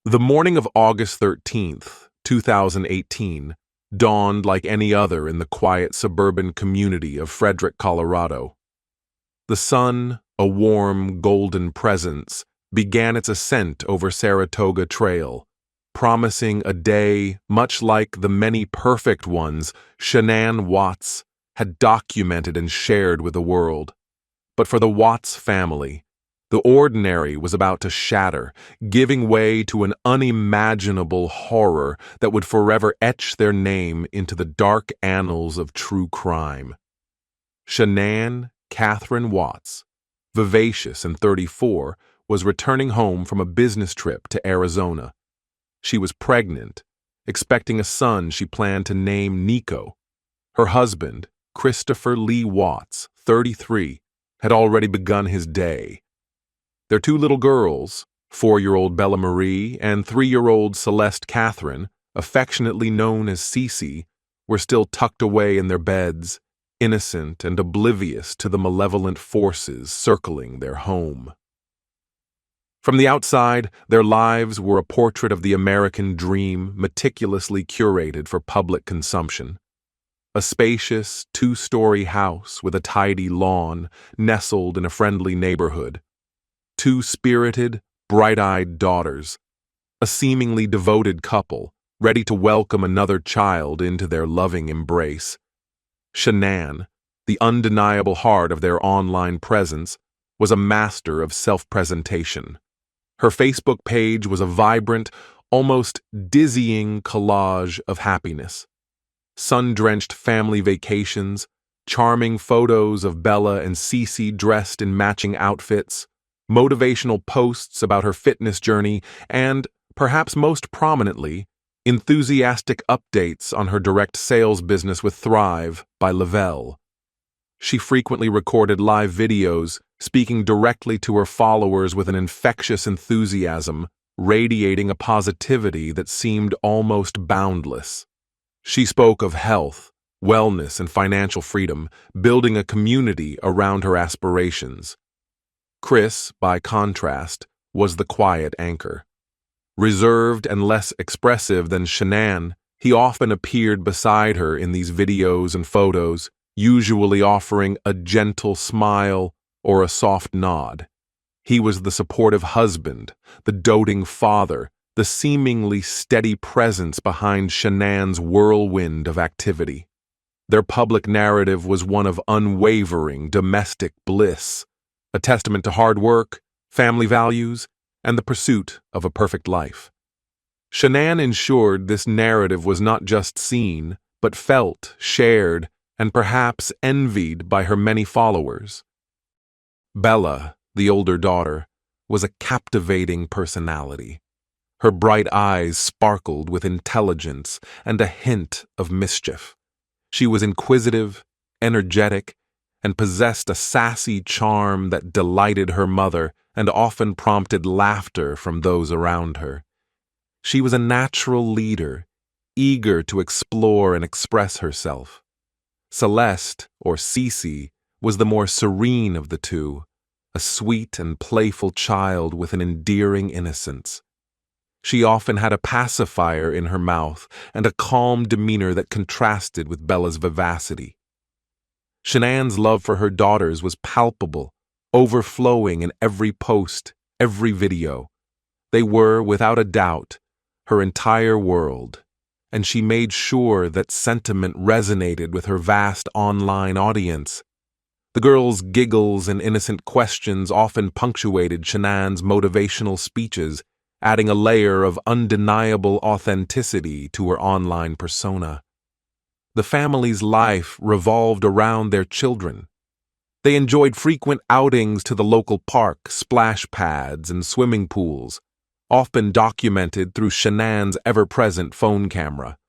The morning of August 13th, 2018, dawned like any other in the quiet suburban community of Frederick, Colorado. The sun, a warm, golden presence, began its ascent over Saratoga Trail, promising a day much like the many perfect ones Shanann Watts had documented and shared with the world. But for the Watts family, the ordinary was about to shatter, giving way to an unimaginable horror that would forever etch their name into the dark annals of true crime. Shanann Catherine Watts, vivacious and 34, was returning home from a business trip to Arizona. She was pregnant, expecting a son she planned to name Nico. Her husband, Christopher Lee Watts, 33, had already begun his day. Their two little girls, 4-year-old Bella Marie and 3-year-old Celeste Catherine, affectionately known as Cece, were still tucked away in their beds, innocent and oblivious to the malevolent forces circling their home. From the outside, their lives were a portrait of the American dream meticulously curated for public consumption. A spacious, 2-story house with a tidy lawn nestled in a friendly neighborhood. 2 spirited, bright-eyed daughters, a seemingly devoted couple, ready to welcome another child into their loving embrace. Shanann, the undeniable heart of their online presence, was a master of self-presentation. Her Facebook page was a vibrant, almost dizzying collage of happiness. Sun-drenched family vacations, charming photos of Bella and Cece dressed in matching outfits, motivational posts about her fitness journey, and, perhaps most prominently, enthusiastic updates on her direct sales business with Thrive by Lavelle. She frequently recorded live videos, speaking directly to her followers with an infectious enthusiasm, radiating a positivity that seemed almost boundless. She spoke of health, wellness, and financial freedom, building a community around her aspirations. Chris, by contrast, was the quiet anchor. Reserved and less expressive than Shanann, he often appeared beside her in these videos and photos, usually offering a gentle smile or a soft nod. He was the supportive husband, the doting father, the seemingly steady presence behind Shanann's whirlwind of activity. Their public narrative was one of unwavering domestic bliss, a testament to hard work, family values, and the pursuit of a perfect life. Shanann ensured this narrative was not just seen, but felt, shared, and perhaps envied by her many followers. Bella, the older daughter, was a captivating personality. Her bright eyes sparkled with intelligence and a hint of mischief. She was inquisitive, energetic, and possessed a sassy charm that delighted her mother and often prompted laughter from those around her. She was a natural leader, eager to explore and express herself. Celeste, or Cece, was the more serene of the two, a sweet and playful child with an endearing innocence. She often had a pacifier in her mouth and a calm demeanor that contrasted with Bella's vivacity. Shanann's love for her daughters was palpable, overflowing in every post, every video. They were, without a doubt, her entire world, and she made sure that sentiment resonated with her vast online audience. The girls' giggles and innocent questions often punctuated Shanann's motivational speeches, adding a layer of undeniable authenticity to her online persona. The family's life revolved around their children. They enjoyed frequent outings to the local park, splash pads, and swimming pools, often documented through Shanann's ever-present phone camera.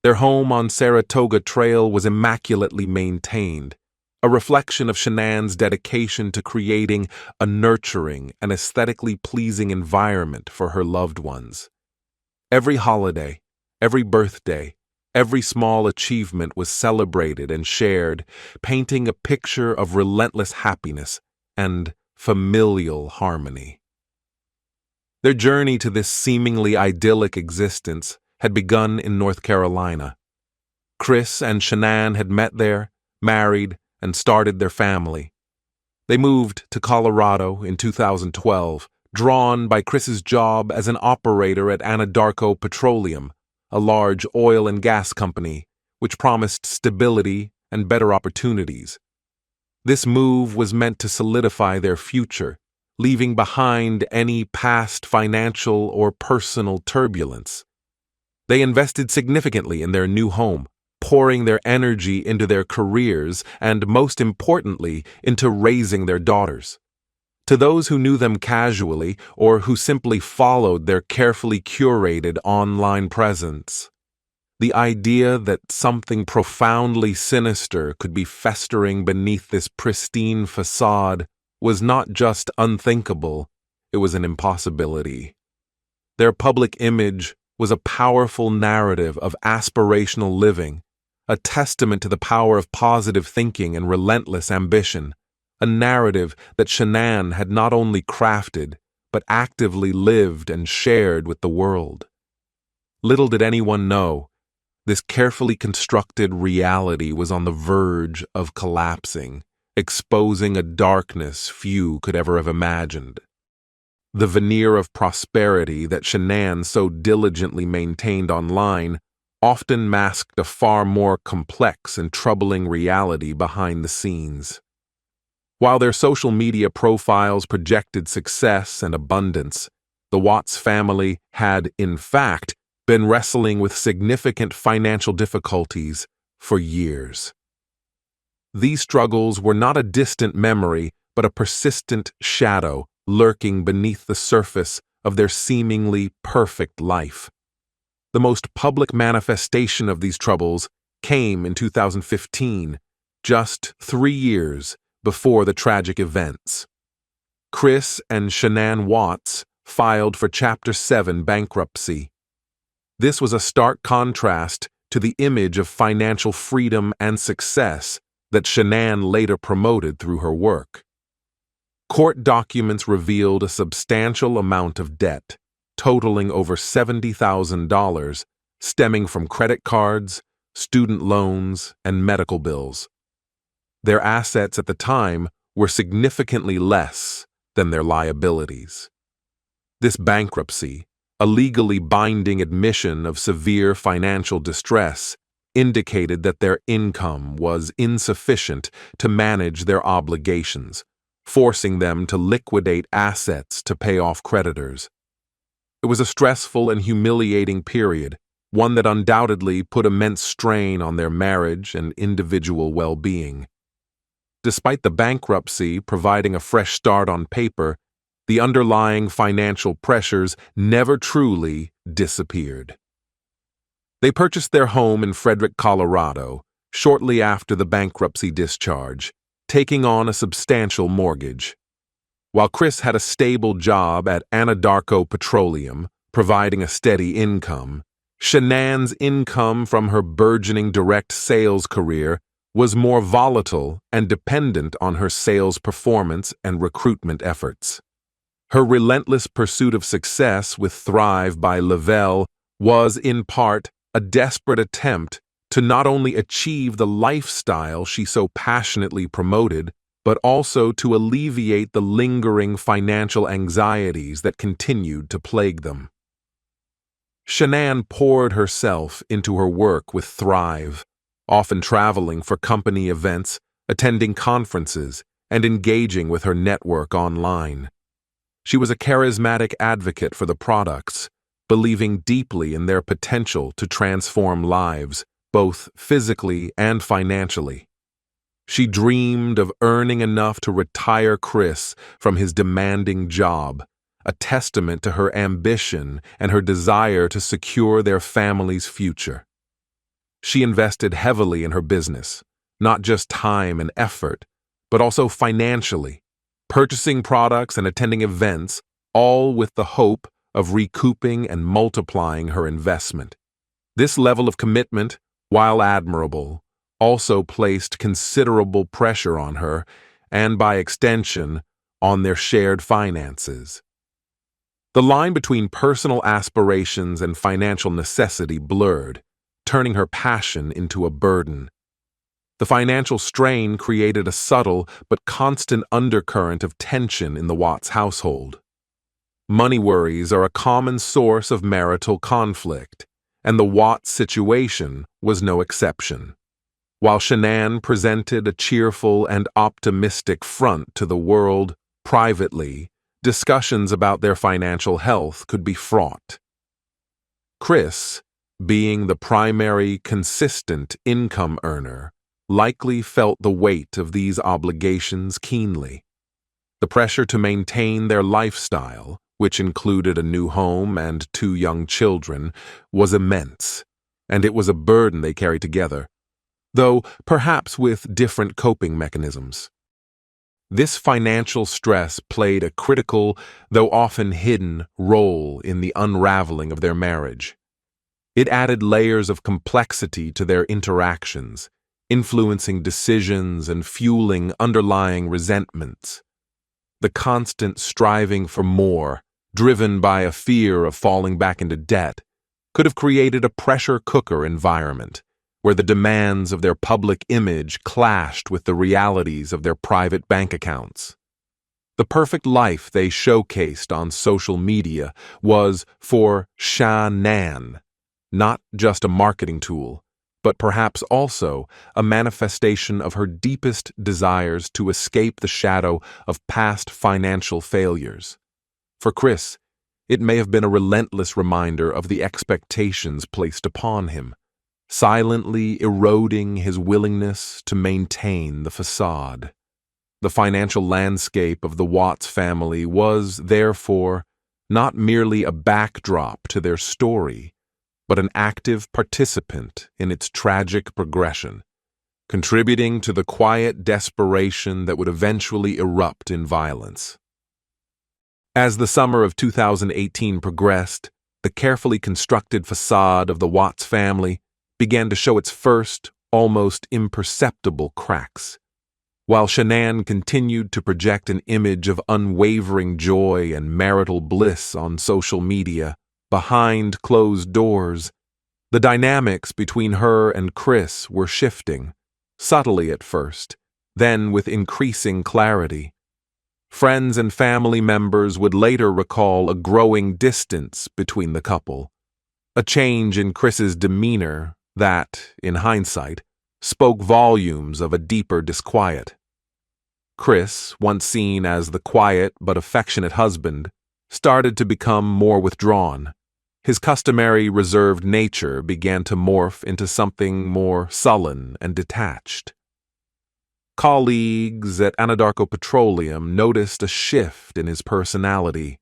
Their home on Saratoga Trail was immaculately maintained, a reflection of Shanann's dedication to creating a nurturing and aesthetically pleasing environment for her loved ones. Every holiday, every birthday, every small achievement was celebrated and shared, painting a picture of relentless happiness and familial harmony. Their journey to this seemingly idyllic existence had begun in North Carolina. Chris and Shanann had met there, married, and started their family. They moved to Colorado in 2012, drawn by Chris's job as an operator at Anadarko Petroleum, a large oil and gas company, which promised stability and better opportunities. This move was meant to solidify their future, leaving behind any past financial or personal turbulence. They invested significantly in their new home, pouring their energy into their careers and, most importantly, into raising their daughters. To those who knew them casually or who simply followed their carefully curated online presence, the idea that something profoundly sinister could be festering beneath this pristine facade was not just unthinkable, it was an impossibility. Their public image was a powerful narrative of aspirational living, a testament to the power of positive thinking and relentless ambition, a narrative that Shanann had not only crafted, but actively lived and shared with the world. Little did anyone know, this carefully constructed reality was on the verge of collapsing, exposing a darkness few could ever have imagined. The veneer of prosperity that Shanann so diligently maintained online often masked a far more complex and troubling reality behind the scenes. While their social media profiles projected success and abundance, the Watts family had, in fact, been wrestling with significant financial difficulties for years. These struggles were not a distant memory, but a persistent shadow lurking beneath the surface of their seemingly perfect life. The most public manifestation of these troubles came in 2015, just 3 years before the tragic events. Chris and Shanann Watts filed for Chapter 7 bankruptcy. This was a stark contrast to the image of financial freedom and success that Shanann later promoted through her work. Court documents revealed a substantial amount of debt, totaling over $70,000, stemming from credit cards, student loans, and medical bills. Their assets at the time were significantly less than their liabilities. This bankruptcy, a legally binding admission of severe financial distress, indicated that their income was insufficient to manage their obligations, forcing them to liquidate assets to pay off creditors. It was a stressful and humiliating period, one that undoubtedly put immense strain on their marriage and individual well-being. Despite the bankruptcy providing a fresh start on paper, the underlying financial pressures never truly disappeared. They purchased their home in Frederick, Colorado, shortly after the bankruptcy discharge, taking on a substantial mortgage. While Chris had a stable job at Anadarko Petroleum, providing a steady income, Shanann's income from her burgeoning direct sales career was more volatile and dependent on her sales performance and recruitment efforts. Her relentless pursuit of success with Thrive by Lavelle was, in part, a desperate attempt to not only achieve the lifestyle she so passionately promoted, but also to alleviate the lingering financial anxieties that continued to plague them. Shanann poured herself into her work with Thrive, often traveling for company events, attending conferences, and engaging with her network online. She was a charismatic advocate for the products, believing deeply in their potential to transform lives, both physically and financially. She dreamed of earning enough to retire Chris from his demanding job, a testament to her ambition and her desire to secure their family's future. She invested heavily in her business, not just time and effort, but also financially, purchasing products and attending events, all with the hope of recouping and multiplying her investment. This level of commitment, while admirable, also placed considerable pressure on her, and by extension, on their shared finances. The line between personal aspirations and financial necessity blurred, turning her passion into a burden. The financial strain created a subtle but constant undercurrent of tension in the Watts household. Money worries are a common source of marital conflict, and the Watts situation was no exception. While Shanann presented a cheerful and optimistic front to the world, privately, discussions about their financial health could be fraught. Chris, being the primary consistent income earner, likely felt the weight of these obligations keenly. The pressure to maintain their lifestyle, which included a new home and 2 young children, was immense, and it was a burden they carried together, though perhaps with different coping mechanisms. This financial stress played a critical, though often hidden, role in the unraveling of their marriage. It added layers of complexity to their interactions, influencing decisions and fueling underlying resentments. The constant striving for more, driven by a fear of falling back into debt, could have created a pressure cooker environment, where the demands of their public image clashed with the realities of their private bank accounts. The perfect life they showcased on social media was, for Shanann, not just a marketing tool, but perhaps also a manifestation of her deepest desires to escape the shadow of past financial failures. For Chris, it may have been a relentless reminder of the expectations placed upon him, silently eroding his willingness to maintain the facade. The financial landscape of the Watts family was, therefore, not merely a backdrop to their story, but an active participant in its tragic progression, contributing to the quiet desperation that would eventually erupt in violence. As the summer of 2018 progressed, the carefully constructed facade of the Watts family began to show its first, almost imperceptible cracks. While Shanann continued to project an image of unwavering joy and marital bliss on social media, behind closed doors, the dynamics between her and Chris were shifting, subtly at first, then with increasing clarity. Friends and family members would later recall a growing distance between the couple, a change in Chris's demeanor that, in hindsight, spoke volumes of a deeper disquiet. Chris, once seen as the quiet but affectionate husband, started to become more withdrawn. His customary reserved nature began to morph into something more sullen and detached. Colleagues at Anadarko Petroleum noticed a shift in his personality.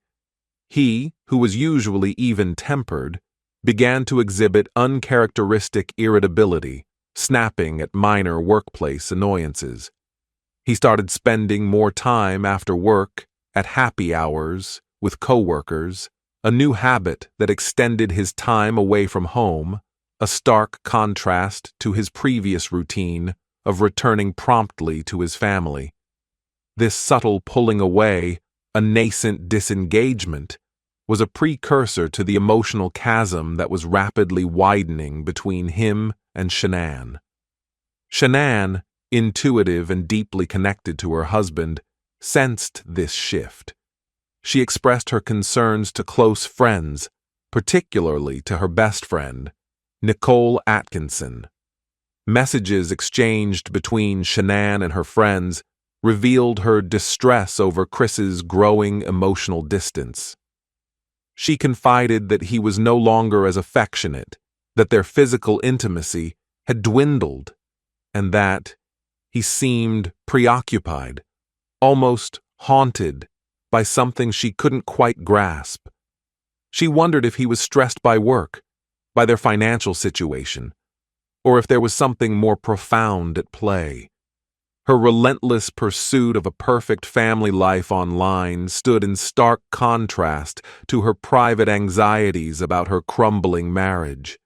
He, who was usually even-tempered, began to exhibit uncharacteristic irritability, snapping at minor workplace annoyances. He started spending more time after work, at happy hours, with coworkers, a new habit that extended his time away from home, a stark contrast to his previous routine of returning promptly to his family. This subtle pulling away, a nascent disengagement, was a precursor to the emotional chasm that was rapidly widening between him and Shanann. Shanann, intuitive and deeply connected to her husband, sensed this shift. She expressed her concerns to close friends, particularly to her best friend, Nicole Atkinson. Messages exchanged between Shanann and her friends revealed her distress over Chris's growing emotional distance. She confided that he was no longer as affectionate, that their physical intimacy had dwindled, and that he seemed preoccupied, almost haunted by something she couldn't quite grasp. She wondered if he was stressed by work, by their financial situation, or if there was something more profound at play. Her relentless pursuit of a perfect family life online stood in stark contrast to her private anxieties about her crumbling marriage.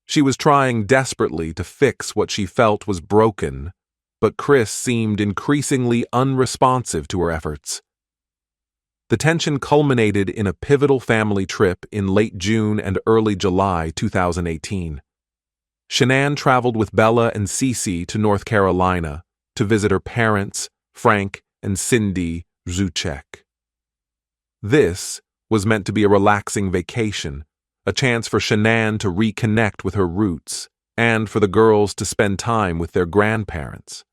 She was trying desperately to fix what she felt was broken, but Chris seemed increasingly unresponsive to her efforts. The tension culminated in a pivotal family trip in late June and early July 2018. Shanann traveled with Bella and Cece to North Carolina to visit her parents, Frank and Cindy Zuchek. This was meant to be a relaxing vacation, a chance for Shanann to reconnect with her roots, and for the girls to spend time with their grandparents.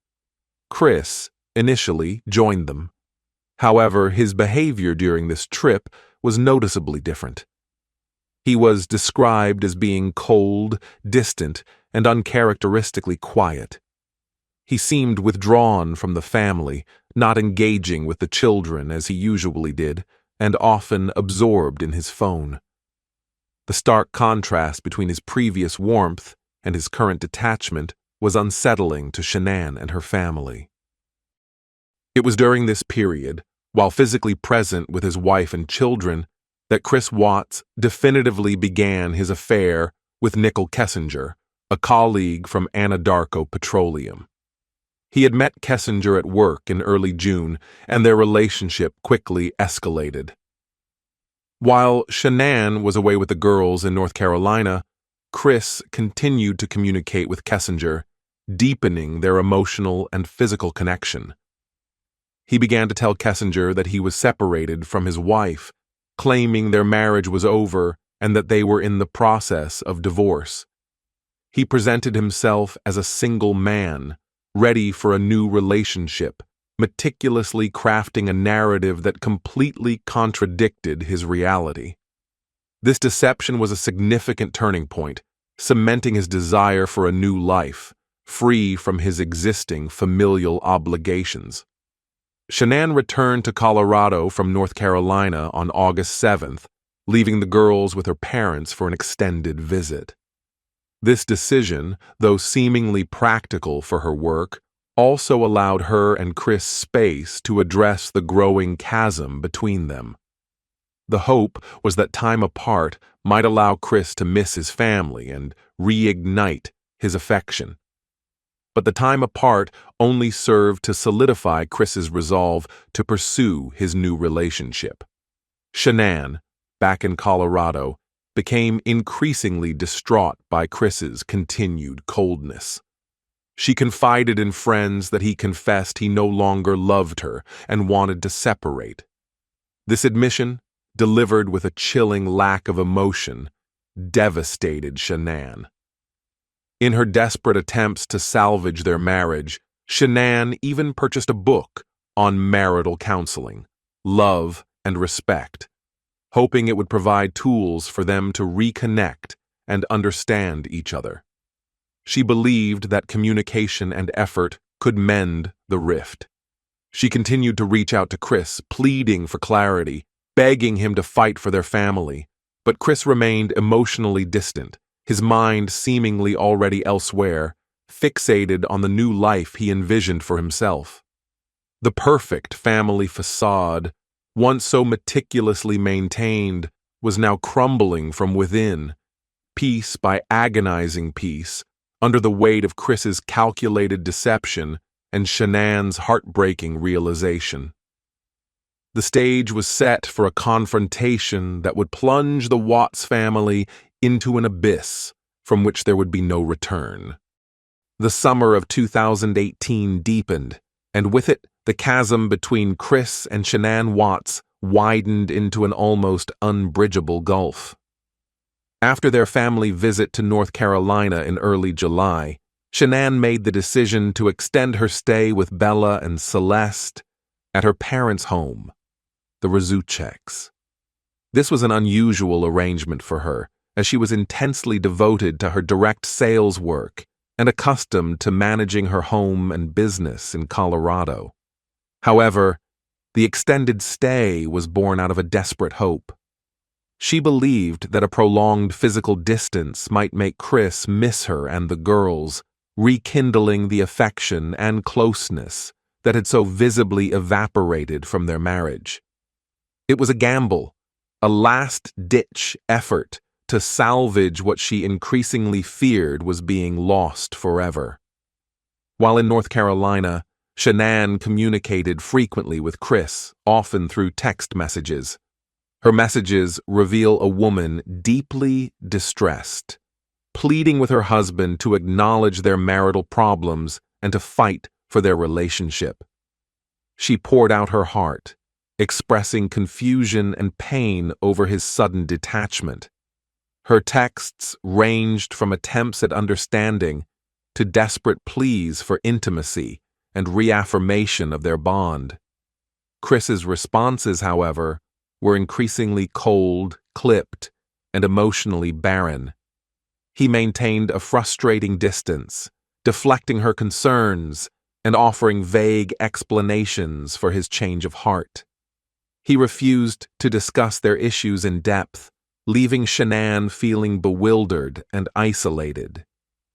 Chris, initially, joined them. However, his behavior during this trip was noticeably different. He was described as being cold, distant, and uncharacteristically quiet. He seemed withdrawn from the family, not engaging with the children as he usually did, and often absorbed in his phone. The stark contrast between his previous warmth and his current detachment was unsettling to Shanann and her family. It was during this period, while physically present with his wife and children, that Chris Watts definitively began his affair with Nicole Kessinger, a colleague from Anadarko Petroleum. He had met Kessinger at work in early June, and their relationship quickly escalated. While Shanann was away with the girls in North Carolina, Chris continued to communicate with Kessinger, deepening their emotional and physical connection. He began to tell Kessinger that he was separated from his wife, claiming their marriage was over and that they were in the process of divorce. He presented himself as a single man, ready for a new relationship, meticulously crafting a narrative that completely contradicted his reality. This deception was a significant turning point, cementing his desire for a new life, free from his existing familial obligations. Shanann returned to Colorado from North Carolina on August 7th, leaving the girls with her parents for an extended visit. This decision, though seemingly practical for her work, also allowed her and Chris space to address the growing chasm between them. The hope was that time apart might allow Chris to miss his family and reignite his affection. But the time apart only served to solidify Chris's resolve to pursue his new relationship. Shanann, back in Colorado, became increasingly distraught by Chris's continued coldness. She confided in friends that he confessed he no longer loved her and wanted to separate. This admission, delivered with a chilling lack of emotion, devastated Shanann. In her desperate attempts to salvage their marriage, Shanann even purchased a book on marital counseling, love, and respect, hoping it would provide tools for them to reconnect and understand each other. She believed that communication and effort could mend the rift. She continued to reach out to Chris, pleading for clarity, begging him to fight for their family, but Chris remained emotionally distant, his mind seemingly already elsewhere, fixated on the new life he envisioned for himself. The perfect family facade, once so meticulously maintained, was now crumbling from within, piece by agonizing piece, under the weight of Chris's calculated deception and Shanann's heartbreaking realization. The stage was set for a confrontation that would plunge the Watts family into an abyss from which there would be no return. The summer of 2018 deepened, and with it, the chasm between Chris and Shanann Watts widened into an almost unbridgeable gulf. After their family visit to North Carolina in early July, Shanann made the decision to extend her stay with Bella and Celeste at her parents' home, the Zucheks. This was an unusual arrangement for her, as she was intensely devoted to her direct sales work and accustomed to managing her home and business in Colorado. However, the extended stay was born out of a desperate hope. She believed that a prolonged physical distance might make Chris miss her and the girls, rekindling the affection and closeness that had so visibly evaporated from their marriage. It was a gamble, a last-ditch effort to salvage what she increasingly feared was being lost forever. While in North Carolina, Shanann communicated frequently with Chris, often through text messages. Her messages reveal a woman deeply distressed, pleading with her husband to acknowledge their marital problems and to fight for their relationship. She poured out her heart, expressing confusion and pain over his sudden detachment. Her texts ranged from attempts at understanding to desperate pleas for intimacy and reaffirmation of their bond. Chris's responses, however, were increasingly cold, clipped, and emotionally barren. He maintained a frustrating distance, deflecting her concerns and offering vague explanations for his change of heart. He refused to discuss their issues in depth, leaving Shanann feeling bewildered and isolated.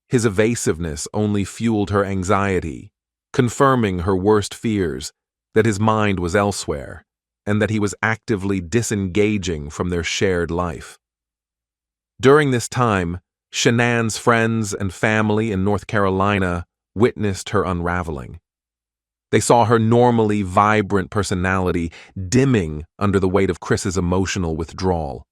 His evasiveness only fueled her anxiety, confirming her worst fears that his mind was elsewhere and that he was actively disengaging from their shared life. During this time, Shanann's friends and family in North Carolina witnessed her unraveling. They saw her normally vibrant personality dimming under the weight of Chris's emotional withdrawal.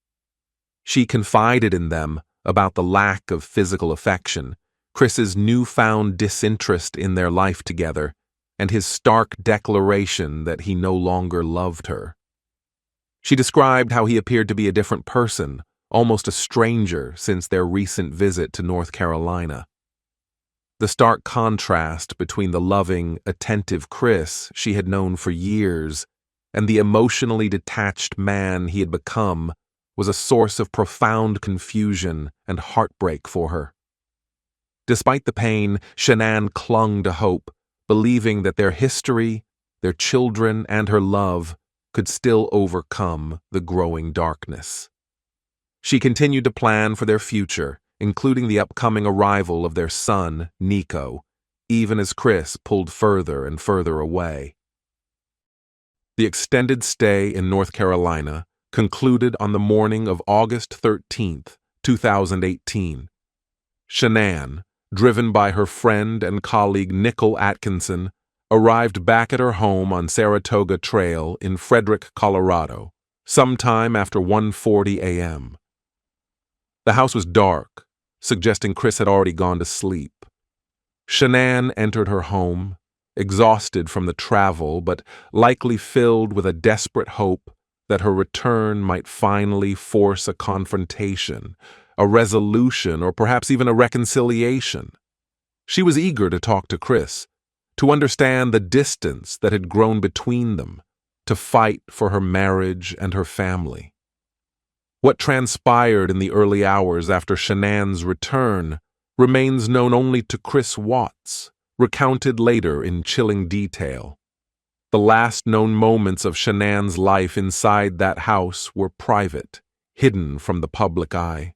She confided in them about the lack of physical affection, Chris's newfound disinterest in their life together, and his stark declaration that he no longer loved her. She described how he appeared to be a different person, almost a stranger since their recent visit to North Carolina. The stark contrast between the loving, attentive Chris she had known for years and the emotionally detached man he had become was a source of profound confusion and heartbreak for her. Despite the pain, Shanann clung to hope, believing that their history, their children, and her love could still overcome the growing darkness. She continued to plan for their future, including the upcoming arrival of their son, Nico, even as Chris pulled further and further away. The extended stay in North Carolina concluded on the morning of August 13th, 2018. Shanann, driven by her friend and colleague Nicole Atkinson, arrived back at her home on Saratoga Trail in Frederick, Colorado, sometime after 1:40 a.m. The house was dark, suggesting Chris had already gone to sleep. Shanann entered her home, exhausted from the travel but likely filled with a desperate hope that her return might finally force a confrontation, a resolution, or perhaps even a reconciliation. She was eager to talk to Chris, to understand the distance that had grown between them, to fight for her marriage and her family. What transpired in the early hours after Shanann's return remains known only to Chris Watts, recounted later in chilling detail. The last known moments of Shanann's life inside that house were private, hidden from the public eye.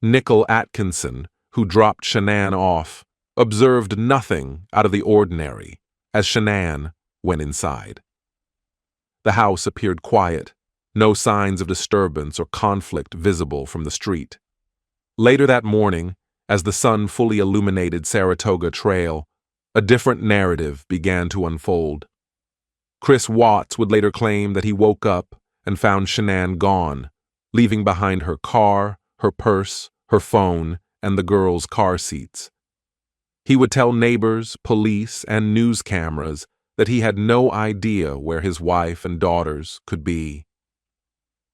Nicole Atkinson, who dropped Shanann off, observed nothing out of the ordinary as Shanann went inside. The house appeared quiet, no signs of disturbance or conflict visible from the street. Later that morning, as the sun fully illuminated Saratoga Trail, a different narrative began to unfold. Chris Watts would later claim that he woke up and found Shanann gone, leaving behind her car, her purse, her phone, and the girls' car seats. He would tell neighbors, police, and news cameras that he had no idea where his wife and daughters could be.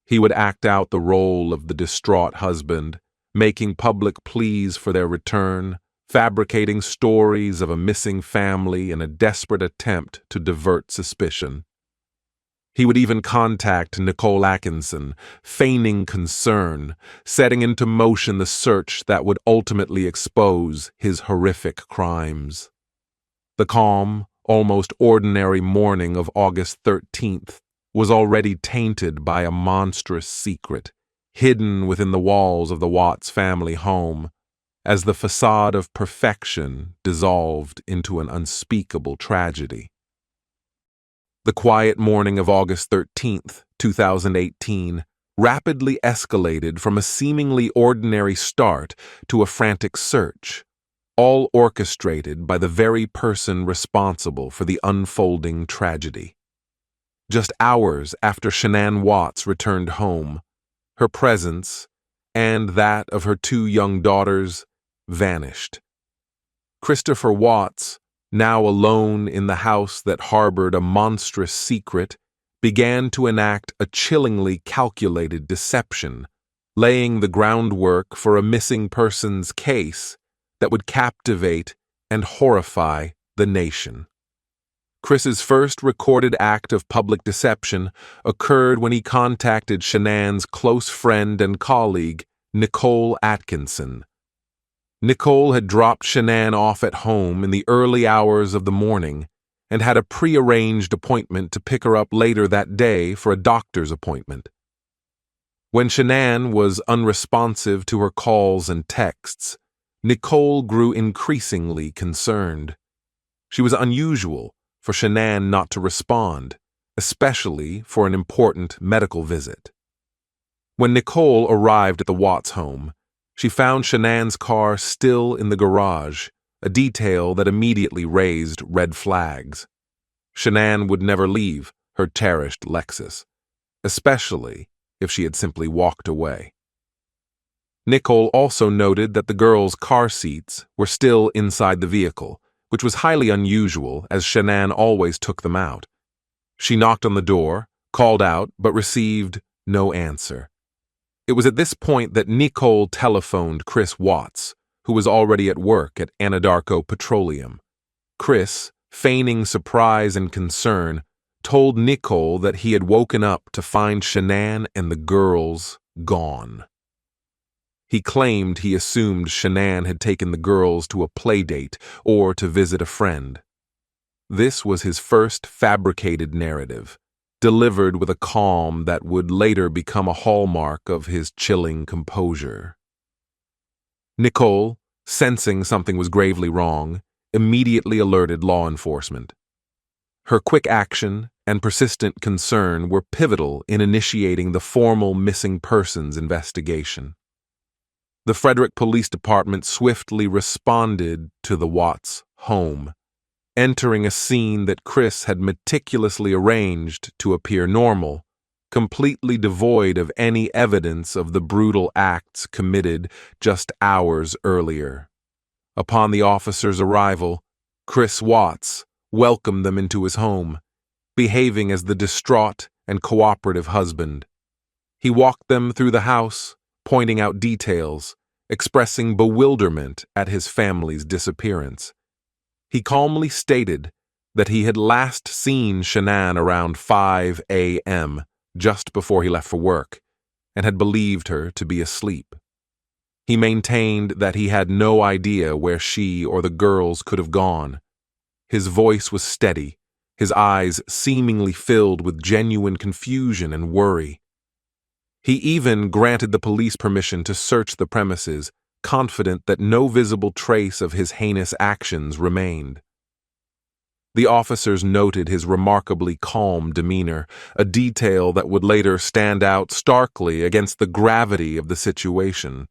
He would act out the role of the distraught husband, making public pleas for their return, fabricating stories of a missing family in a desperate attempt to divert suspicion. He would even contact Nicole Atkinson, feigning concern, setting into motion the search that would ultimately expose his horrific crimes. The calm, almost ordinary morning of August 13th was already tainted by a monstrous secret, hidden within the walls of the Watts family home, as the facade of perfection dissolved into an unspeakable tragedy. The quiet morning of August 13th, 2018, rapidly escalated from a seemingly ordinary start to a frantic search, all orchestrated by the very person responsible for the unfolding tragedy. Just hours after Shanann Watts returned home, her presence, and that of her two young daughters, vanished. Christopher Watts, now alone in the house that harbored a monstrous secret, began to enact a chillingly calculated deception, laying the groundwork for a missing persons case that would captivate and horrify the nation. Chris's first recorded act of public deception occurred when he contacted Shanann's close friend and colleague, Nicole Atkinson. Nicole had dropped Shanann off at home in the early hours of the morning and had a prearranged appointment to pick her up later that day for a doctor's appointment. When Shanann was unresponsive to her calls and texts, Nicole grew increasingly concerned. She was unusual for Shanann not to respond, especially for an important medical visit. When Nicole arrived at the Watts home, she found Shanann's car still in the garage, a detail that immediately raised red flags. Shanann would never leave her cherished Lexus, especially if she had simply walked away. Nicole also noted that the girls' car seats were still inside the vehicle, which was highly unusual as Shanann always took them out. She knocked on the door, called out, but received no answer. It was at this point that Nicole telephoned Chris Watts, who was already at work at Anadarko Petroleum. Chris, feigning surprise and concern, told Nicole that he had woken up to find Shanann and the girls gone. He claimed he assumed Shanann had taken the girls to a play date or to visit a friend. This was his first fabricated narrative, delivered with a calm that would later become a hallmark of his chilling composure. Nicole, sensing something was gravely wrong, immediately alerted law enforcement. Her quick action and persistent concern were pivotal in initiating the formal missing persons investigation. The Frederick Police Department swiftly responded to the Watts home, entering a scene that Chris had meticulously arranged to appear normal, completely devoid of any evidence of the brutal acts committed just hours earlier. Upon the officers' arrival, Chris Watts welcomed them into his home, behaving as the distraught and cooperative husband. He walked them through the house, pointing out details, expressing bewilderment at his family's disappearance. He calmly stated that he had last seen Shanann around 5 a.m., just before he left for work, and had believed her to be asleep. He maintained that he had no idea where she or the girls could have gone. His voice was steady, his eyes seemingly filled with genuine confusion and worry. He even granted the police permission to search the premises, confident that no visible trace of his heinous actions remained. The officers noted his remarkably calm demeanor, a detail that would later stand out starkly against the gravity of the situation.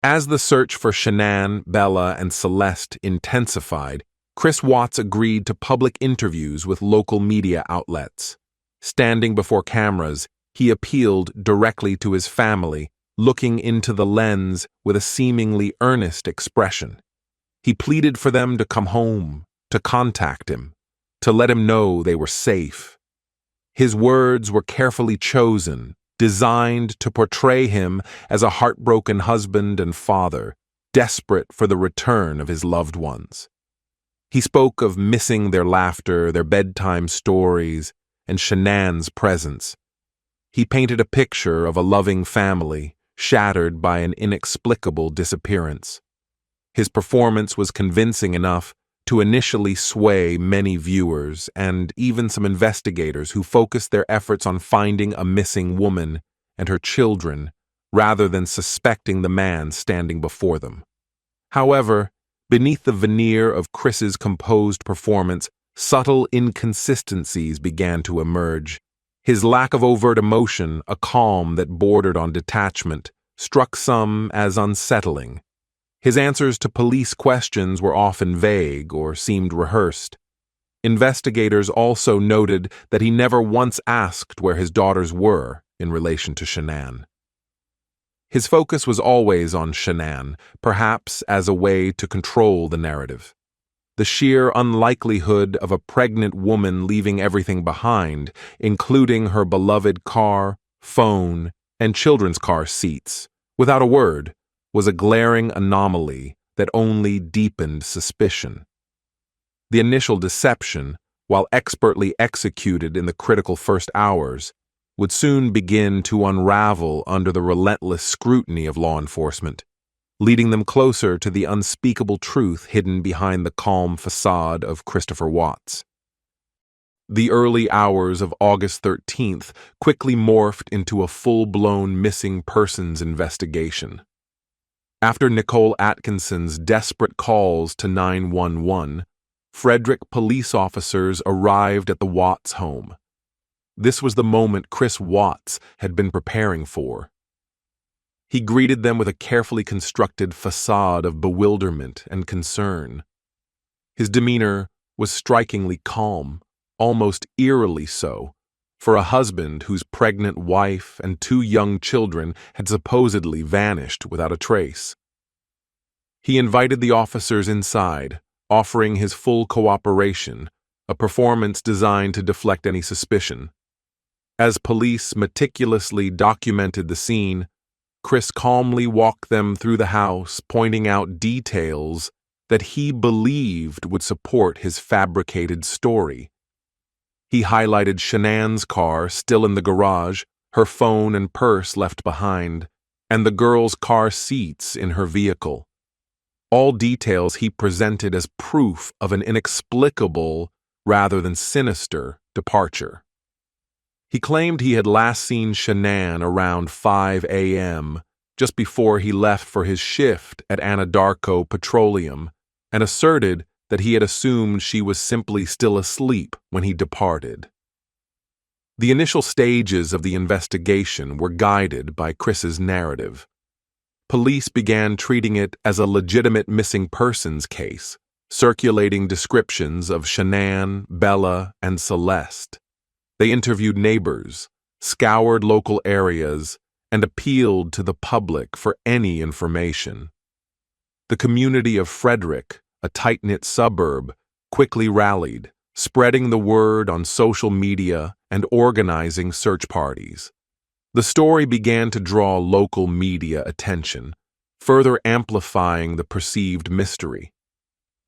As the search for Shanann, Bella, and Celeste intensified, Chris Watts agreed to public interviews with local media outlets. Standing before cameras, he appealed directly to his family, looking into the lens with a seemingly earnest expression. He pleaded for them to come home, to contact him, to let him know they were safe. His words were carefully chosen, designed to portray him as a heartbroken husband and father, desperate for the return of his loved ones. He spoke of missing their laughter, their bedtime stories, and Shanann's presence. He painted a picture of a loving family, shattered by an inexplicable disappearance. His performance was convincing enough to initially sway many viewers and even some investigators who focused their efforts on finding a missing woman and her children rather than suspecting the man standing before them. However, beneath the veneer of Chris's composed performance, subtle inconsistencies began to emerge. His lack of overt emotion, a calm that bordered on detachment, struck some as unsettling. His answers to police questions were often vague or seemed rehearsed. Investigators also noted that he never once asked where his daughters were in relation to Shanann. His focus was always on Shanann, perhaps as a way to control the narrative. The sheer unlikelihood of a pregnant woman leaving everything behind, including her beloved car, phone, and children's car seats, without a word, was a glaring anomaly that only deepened suspicion. The initial deception, while expertly executed in the critical first hours, would soon begin to unravel under the relentless scrutiny of law enforcement, leading them closer to the unspeakable truth hidden behind the calm facade of Christopher Watts. The early hours of August 13th quickly morphed into a full-blown missing persons investigation. After Nicole Atkinson's desperate calls to 911, Frederick police officers arrived at the Watts home. This was the moment Chris Watts had been preparing for. He greeted them with a carefully constructed facade of bewilderment and concern. His demeanor was strikingly calm, almost eerily so, for a husband whose pregnant wife and 2 young children had supposedly vanished without a trace. He invited the officers inside, offering his full cooperation, a performance designed to deflect any suspicion. As police meticulously documented the scene, Chris calmly walked them through the house, pointing out details that he believed would support his fabricated story. He highlighted Shanann's car still in the garage, her phone and purse left behind, and the girl's car seats in her vehicle. All details he presented as proof of an inexplicable, rather than sinister, departure. He claimed he had last seen Shanann around 5 a.m., just before he left for his shift at Anadarko Petroleum, and asserted that he had assumed she was simply still asleep when he departed. The initial stages of the investigation were guided by Chris's narrative. Police began treating it as a legitimate missing persons case, circulating descriptions of Shanann, Bella, and Celeste. They interviewed neighbors, scoured local areas, and appealed to the public for any information. The community of Frederick, a tight-knit suburb, quickly rallied, spreading the word on social media and organizing search parties. The story began to draw local media attention, further amplifying the perceived mystery.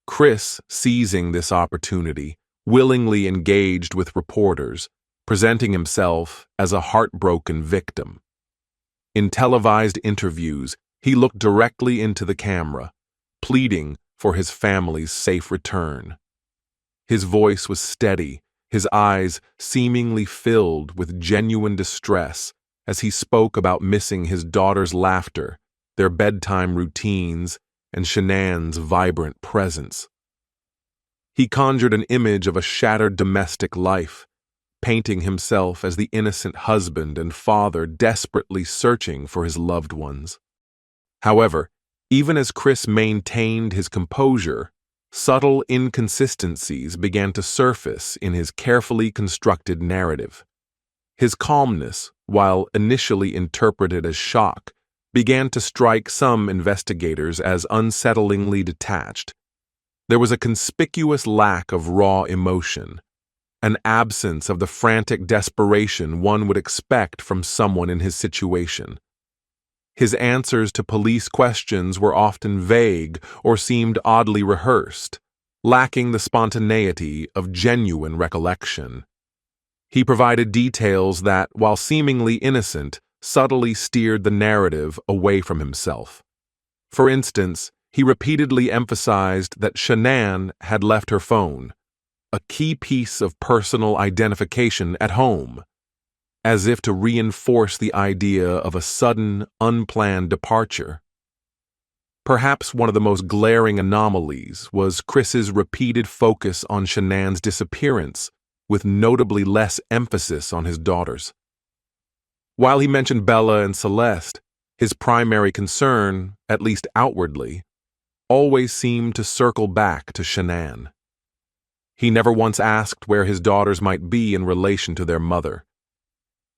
Chris, seizing this opportunity, willingly engaged with reporters, presenting himself as a heartbroken victim. In televised interviews, he looked directly into the camera, pleading for his family's safe return. His voice was steady, his eyes seemingly filled with genuine distress as he spoke about missing his daughter's laughter, their bedtime routines, and Shanann's vibrant presence. He conjured an image of a shattered domestic life, painting himself as the innocent husband and father desperately searching for his loved ones. However, even as Chris maintained his composure, subtle inconsistencies began to surface in his carefully constructed narrative. His calmness, while initially interpreted as shock, began to strike some investigators as unsettlingly detached. There was a conspicuous lack of raw emotion, an absence of the frantic desperation one would expect from someone in his situation. His answers to police questions were often vague or seemed oddly rehearsed, lacking the spontaneity of genuine recollection. He provided details that, while seemingly innocent, subtly steered the narrative away from himself. For instance, he repeatedly emphasized that Shanann had left her phone, a key piece of personal identification, at home, as if to reinforce the idea of a sudden, unplanned departure. Perhaps one of the most glaring anomalies was Chris's repeated focus on Shanann's disappearance, with notably less emphasis on his daughters. While he mentioned Bella and Celeste, his primary concern, at least outwardly, always seemed to circle back to Shanann. He never once asked where his daughters might be in relation to their mother.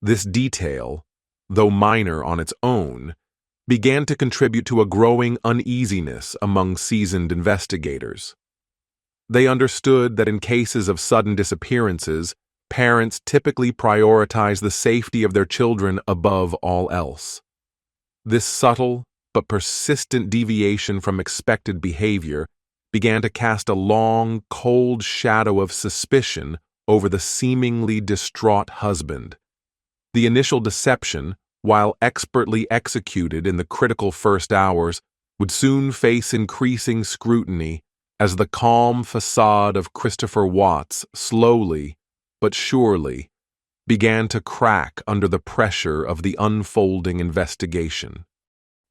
This detail, though minor on its own, began to contribute to a growing uneasiness among seasoned investigators. They understood that in cases of sudden disappearances, parents typically prioritize the safety of their children above all else. This subtle but persistent deviation from expected behavior began to cast a long, cold shadow of suspicion over the seemingly distraught husband. The initial deception, while expertly executed in the critical first hours, would soon face increasing scrutiny as the calm facade of Christopher Watts slowly, but surely, began to crack under the pressure of the unfolding investigation.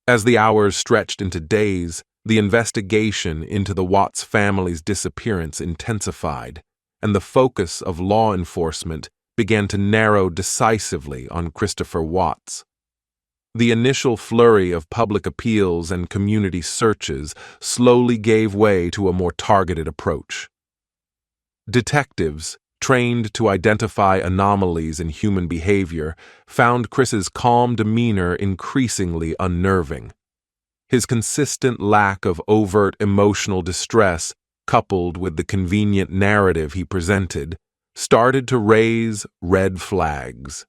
As the hours stretched into days, the investigation into the Watts family's disappearance intensified, and the focus of law enforcement began to narrow decisively on Christopher Watts. The initial flurry of public appeals and community searches slowly gave way to a more targeted approach. Detectives, trained to identify anomalies in human behavior, found Chris's calm demeanor increasingly unnerving. His consistent lack of overt emotional distress, coupled with the convenient narrative he presented, started to raise red flags.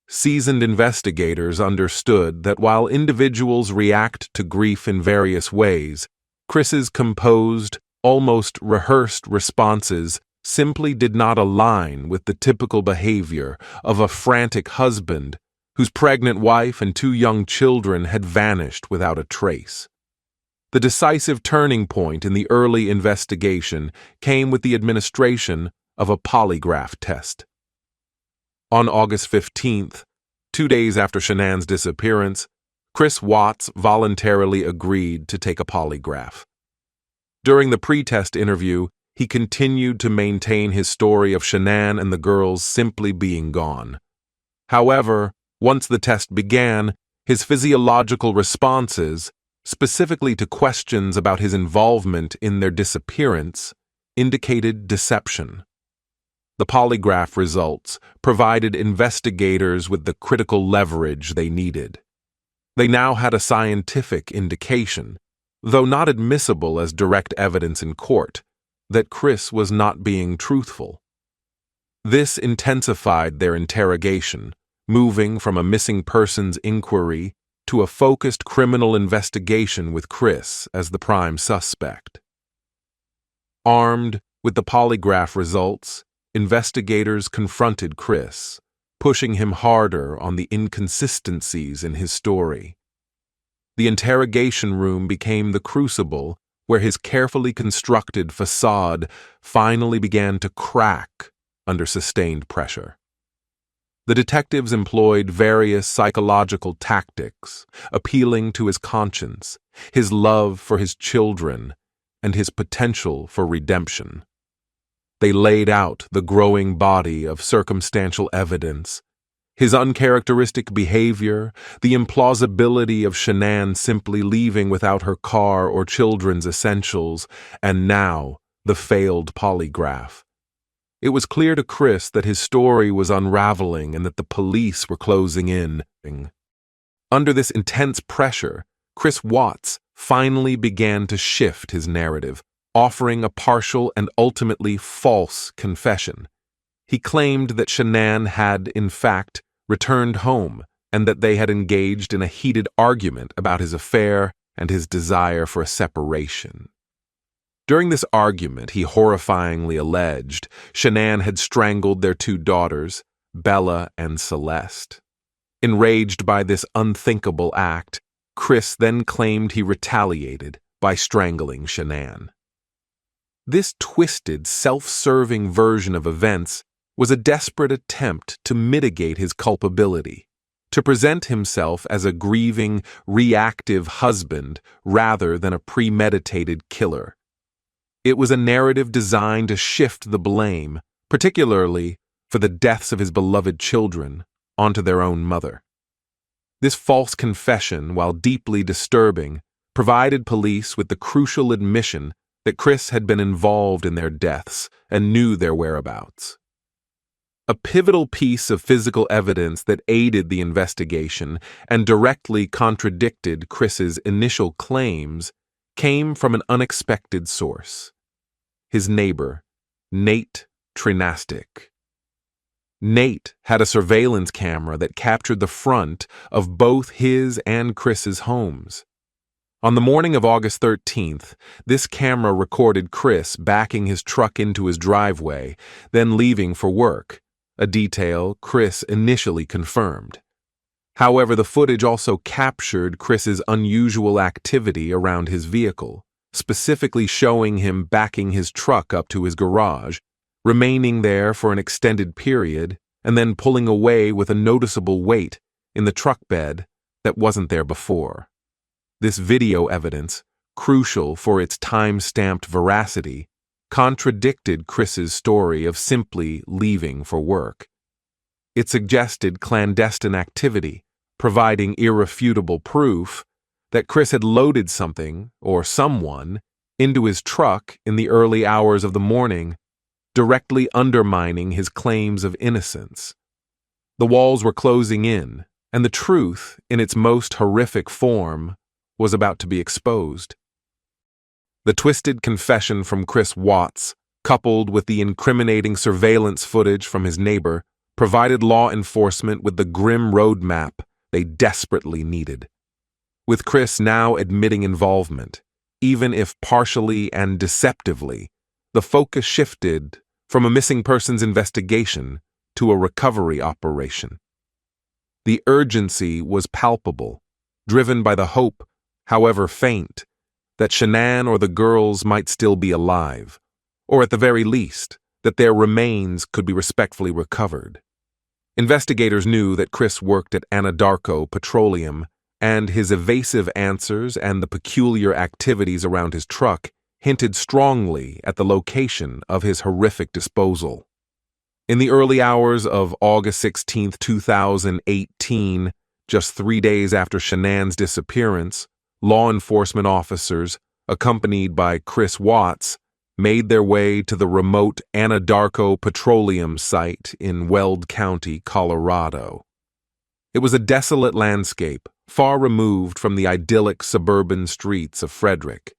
Seasoned investigators understood that while individuals react to grief in various ways, Chris's composed, almost rehearsed responses simply did not align with the typical behavior of a frantic husband whose pregnant wife and 2 young children had vanished without a trace. The decisive turning point in the early investigation came with the administration of a polygraph test. On August 15th, 2 days after Shanann's disappearance, Chris Watts voluntarily agreed to take a polygraph. During the pre-test interview, he continued to maintain his story of Shanann and the girls simply being gone. However, once the test began, his physiological responses, specifically to questions about his involvement in their disappearance, indicated deception. The polygraph results provided investigators with the critical leverage they needed. They now had a scientific indication, though not admissible as direct evidence in court, that Chris was not being truthful. This intensified their interrogation, moving from a missing persons inquiry to a focused criminal investigation with Chris as the prime suspect. Armed with the polygraph results, investigators confronted Chris, pushing him harder on the inconsistencies in his story. The interrogation room became the crucible where his carefully constructed facade finally began to crack under sustained pressure. The detectives employed various psychological tactics, appealing to his conscience, his love for his children, and his potential for redemption. They laid out the growing body of circumstantial evidence, his uncharacteristic behavior, the implausibility of Shanann simply leaving without her car or children's essentials, and now the failed polygraph. It was clear to Chris that his story was unraveling and that the police were closing in. Under this intense pressure, Chris Watts finally began to shift his narrative, offering a partial and ultimately false confession. He claimed that Shanann had, in fact, returned home and that they had engaged in a heated argument about his affair and his desire for a separation. During this argument, he horrifyingly alleged, Shanann had strangled their 2 daughters, Bella and Celeste. Enraged by this unthinkable act, Chris then claimed he retaliated by strangling Shanann. This twisted, self-serving version of events was a desperate attempt to mitigate his culpability, to present himself as a grieving, reactive husband rather than a premeditated killer. It was a narrative designed to shift the blame, particularly for the deaths of his beloved children, onto their own mother. This false confession, while deeply disturbing, provided police with the crucial admission that Chris had been involved in their deaths and knew their whereabouts. A pivotal piece of physical evidence that aided the investigation and directly contradicted Chris's initial claims came from an unexpected source: his neighbor, Nate Trinastic. Nate had a surveillance camera that captured the front of both his and Chris's homes. On the morning of August 13th, this camera recorded Chris backing his truck into his driveway, then leaving for work, a detail Chris initially confirmed. However, the footage also captured Chris's unusual activity around his vehicle, specifically showing him backing his truck up to his garage, remaining there for an extended period, and then pulling away with a noticeable weight in the truck bed that wasn't there before. This video evidence, crucial for its time-stamped veracity, contradicted Chris's story of simply leaving for work. It suggested clandestine activity, providing irrefutable proof that Chris had loaded something, or someone, into his truck in the early hours of the morning, directly undermining his claims of innocence. The walls were closing in, and the truth, in its most horrific form, was about to be exposed. The twisted confession from Chris Watts, coupled with the incriminating surveillance footage from his neighbor, provided law enforcement with the grim roadmap they desperately needed. With Chris now admitting involvement, even if partially and deceptively, the focus shifted from a missing persons investigation to a recovery operation. The urgency was palpable, driven by the hope, however faint, that Shanann or the girls might still be alive, or at the very least, that their remains could be respectfully recovered. Investigators knew that Chris worked at Anadarko Petroleum, and his evasive answers and the peculiar activities around his truck hinted strongly at the location of his horrific disposal. In the early hours of August 16, 2018, just 3 days after Shanann's disappearance, law enforcement officers, accompanied by Chris Watts, made their way to the remote Anadarko Petroleum site in Weld County, Colorado. It was a desolate landscape, far removed from the idyllic suburban streets of Frederick.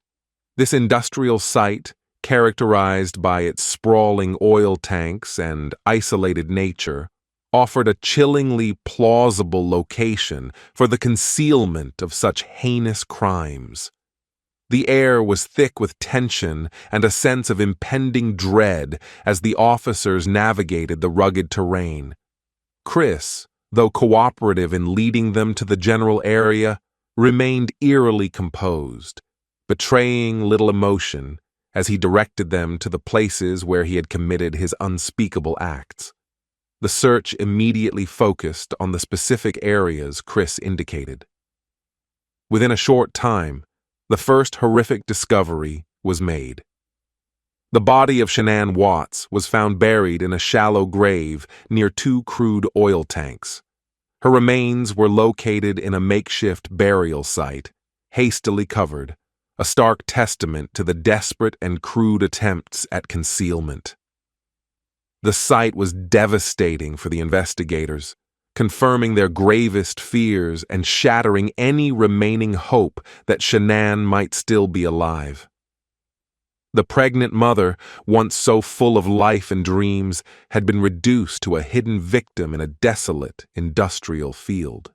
This industrial site, characterized by its sprawling oil tanks and isolated nature, offered a chillingly plausible location for the concealment of such heinous crimes. The air was thick with tension and a sense of impending dread as the officers navigated the rugged terrain. Chris, though cooperative in leading them to the general area, remained eerily composed, betraying little emotion as he directed them to the places where he had committed his unspeakable acts. The search immediately focused on the specific areas Chris indicated. Within a short time, the first horrific discovery was made. The body of Shanann Watts was found buried in a shallow grave near 2 crude oil tanks. Her remains were located in a makeshift burial site, hastily covered, a stark testament to the desperate and crude attempts at concealment. The sight was devastating for the investigators, confirming their gravest fears and shattering any remaining hope that Shanann might still be alive. The pregnant mother, once so full of life and dreams, had been reduced to a hidden victim in a desolate industrial field.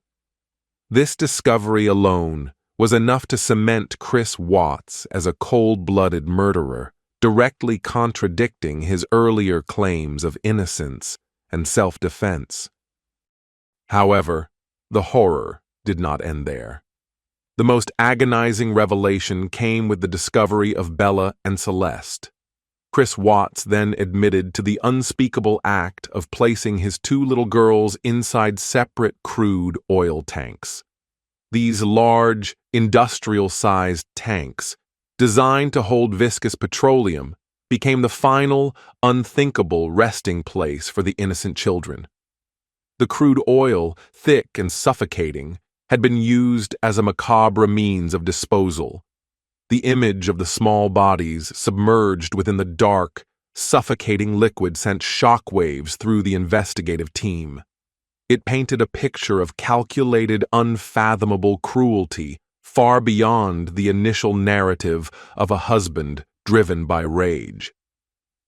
This discovery alone was enough to cement Chris Watts as a cold-blooded murderer, directly contradicting his earlier claims of innocence and self-defense. However, the horror did not end there. The most agonizing revelation came with the discovery of Bella and Celeste. Chris Watts then admitted to the unspeakable act of placing his 2 little girls inside separate crude oil tanks. These large, industrial-sized tanks, designed to hold viscous petroleum, became the final, unthinkable resting place for the innocent children. The crude oil, thick and suffocating, had been used as a macabre means of disposal. The image of the small bodies submerged within the dark, suffocating liquid sent shockwaves through the investigative team. It painted a picture of calculated, unfathomable cruelty far beyond the initial narrative of a husband driven by rage.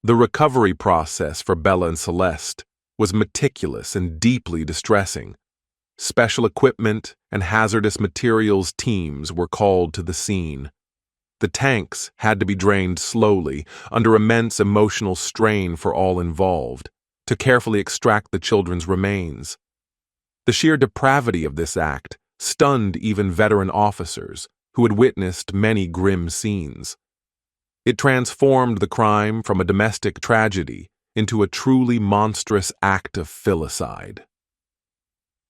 The recovery process for Bella and Celeste was meticulous and deeply distressing. Special equipment and hazardous materials teams were called to the scene. The tanks had to be drained slowly, under immense emotional strain for all involved, to carefully extract the children's remains. The sheer depravity of this act stunned even veteran officers who had witnessed many grim scenes. It transformed the crime from a domestic tragedy into a truly monstrous act of filicide.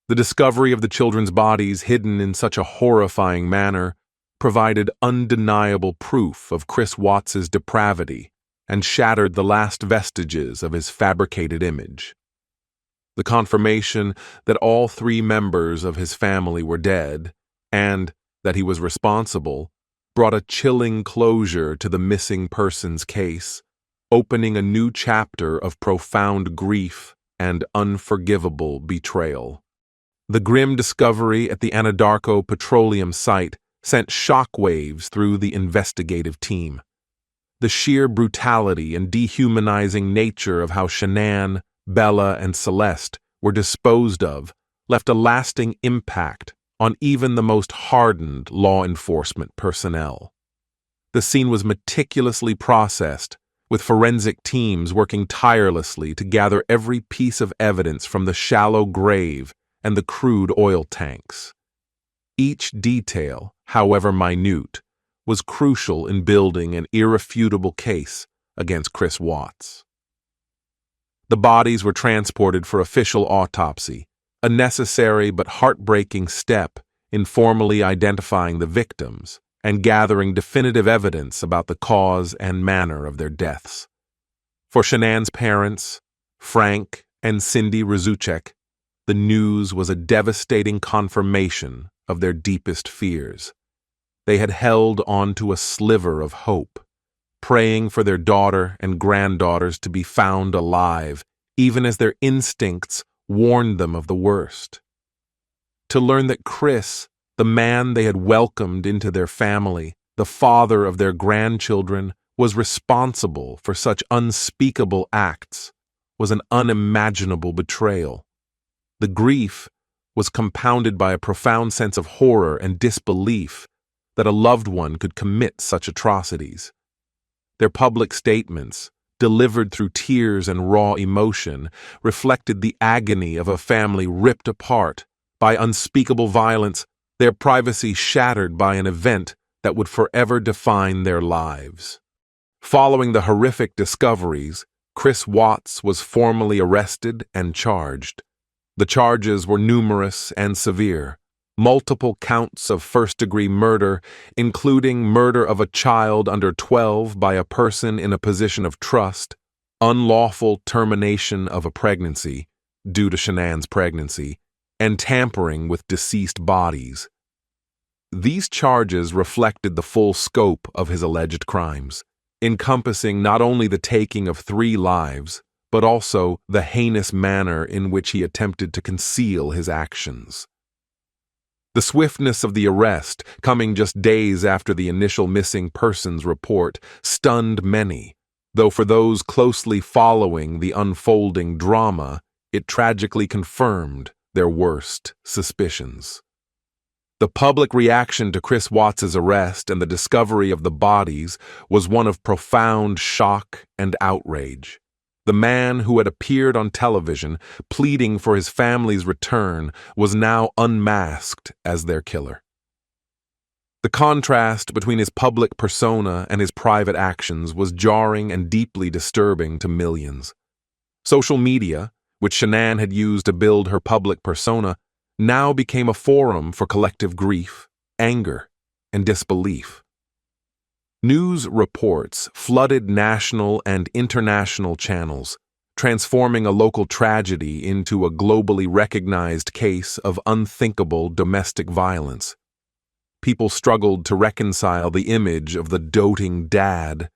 The discovery of the children's bodies hidden in such a horrifying manner provided undeniable proof of Chris Watts's depravity and shattered the last vestiges of his fabricated image. The confirmation that all three members of his family were dead, and that he was responsible, brought a chilling closure to the missing persons case, opening a new chapter of profound grief and unforgivable betrayal. The grim discovery at the Anadarko petroleum site sent shockwaves through the investigative team. The sheer brutality and dehumanizing nature of how Shanann, Bella, and Celeste were disposed of left a lasting impact on even the most hardened law enforcement personnel. The scene was meticulously processed, with forensic teams working tirelessly to gather every piece of evidence from the shallow grave and the crude oil tanks. Each detail, however minute, was crucial in building an irrefutable case against Chris Watts. The bodies were transported for official autopsy, a necessary but heartbreaking step in formally identifying the victims and gathering definitive evidence about the cause and manner of their deaths. For Shanann's parents, Frank and Cindy Razuchek, the news was a devastating confirmation of their deepest fears. They had held onto a sliver of hope, praying for their daughter and granddaughters to be found alive, even as their instincts warned them of the worst. To learn that Chris, the man they had welcomed into their family, the father of their grandchildren, was responsible for such unspeakable acts was an unimaginable betrayal. The grief was compounded by a profound sense of horror and disbelief that a loved one could commit such atrocities. Their public statements, delivered through tears and raw emotion, reflected the agony of a family ripped apart by unspeakable violence, their privacy shattered by an event that would forever define their lives. Following the horrific discoveries, Chris Watts was formally arrested and charged. The charges were numerous and severe. Multiple counts of first-degree murder, including murder of a child under 12 by a person in a position of trust, unlawful termination of a pregnancy due to Shanann's pregnancy, and tampering with deceased bodies. These charges reflected the full scope of his alleged crimes, encompassing not only the taking of 3 lives, but also the heinous manner in which he attempted to conceal his actions. The swiftness of the arrest, coming just days after the initial missing persons report, stunned many, though for those closely following the unfolding drama, it tragically confirmed their worst suspicions. The public reaction to Chris Watts's arrest and the discovery of the bodies was one of profound shock and outrage. The man who had appeared on television pleading for his family's return was now unmasked as their killer. The contrast between his public persona and his private actions was jarring and deeply disturbing to millions. Social media, which Shanann had used to build her public persona, now became a forum for collective grief, anger, and disbelief. News reports flooded national and international channels, transforming a local tragedy into a globally recognized case of unthinkable domestic violence. People struggled to reconcile the image of the doting dad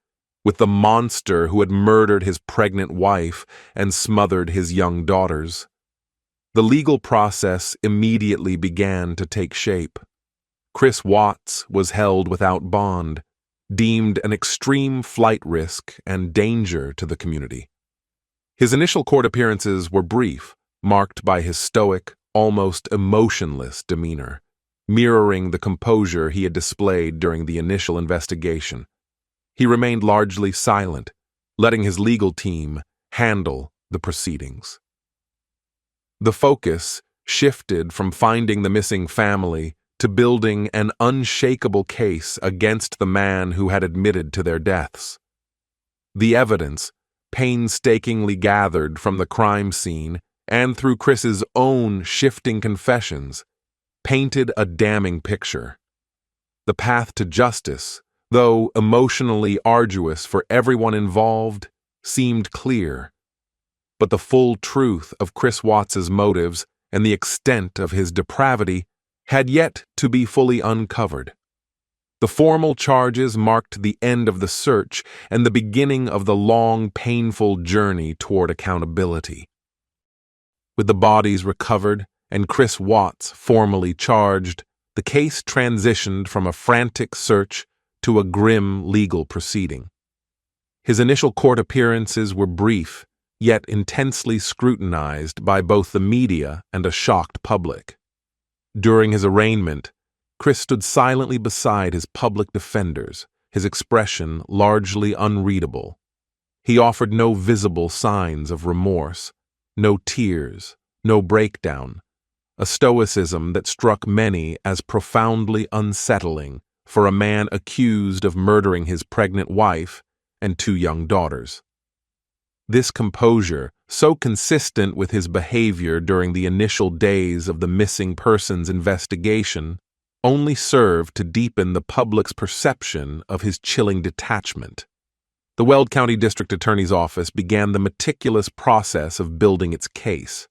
with the monster who had murdered his pregnant wife and smothered his young daughters. The legal process immediately began to take shape. Chris Watts was held without bond, deemed an extreme flight risk and danger to the community. His initial court appearances were brief, marked by his stoic, almost emotionless demeanor, mirroring the composure he had displayed during the initial investigation. He remained largely silent, letting his legal team handle the proceedings. The focus shifted from finding the missing family to building an unshakable case against the man who had admitted to their deaths. The evidence, painstakingly gathered from the crime scene and through Chris's own shifting confessions, painted a damning picture. The path to justice, though emotionally arduous for everyone involved, seemed clear. But the full truth of Chris Watts's motives and the extent of his depravity had yet to be fully uncovered. The formal charges marked the end of the search and the beginning of the long, painful journey toward accountability. With the bodies recovered and Chris Watts formally charged, the case transitioned from a frantic search to a grim legal proceeding. His initial court appearances were brief, yet intensely scrutinized by both the media and a shocked public. During his arraignment, Chris stood silently beside his public defenders, his expression largely unreadable. He offered no visible signs of remorse, no tears, no breakdown, a stoicism that struck many as profoundly unsettling for a man accused of murdering his pregnant wife and 2 young daughters. This composure, so consistent with his behavior during the initial days of the missing persons investigation, only served to deepen the public's perception of his chilling detachment. The Weld County District Attorney's Office began the meticulous process of building its case.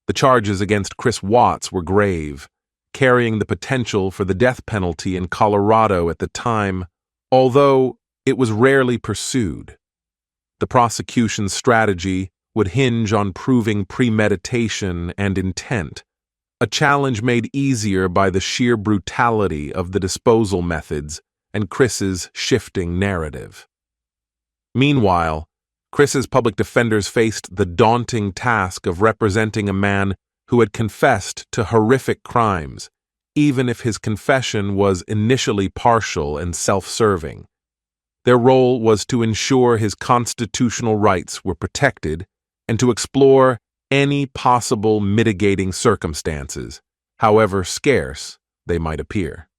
The charges against Chris Watts were grave, carrying the potential for the death penalty in Colorado at the time, although it was rarely pursued. The prosecution's strategy would hinge on proving premeditation and intent, a challenge made easier by the sheer brutality of the disposal methods and Chris's shifting narrative. Meanwhile, Chris's public defenders faced the daunting task of representing a man who had confessed to horrific crimes, even if his confession was initially partial and self-serving. Their role was to ensure his constitutional rights were protected and to explore any possible mitigating circumstances, however scarce they might appear.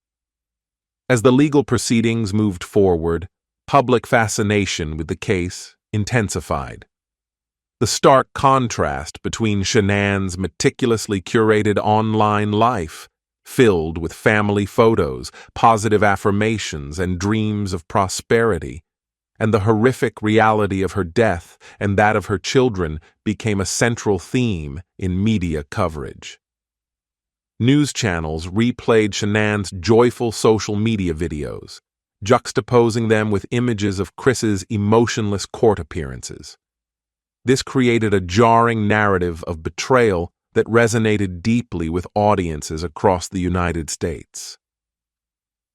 As the legal proceedings moved forward, public fascination with the case intensified. The stark contrast between Shanann's meticulously curated online life, filled with family photos, positive affirmations, and dreams of prosperity, and the horrific reality of her death and that of her children became a central theme in media coverage. News channels replayed Shanann's joyful social media videos, juxtaposing them with images of Chris's emotionless court appearances. This created a jarring narrative of betrayal that resonated deeply with audiences across the United States.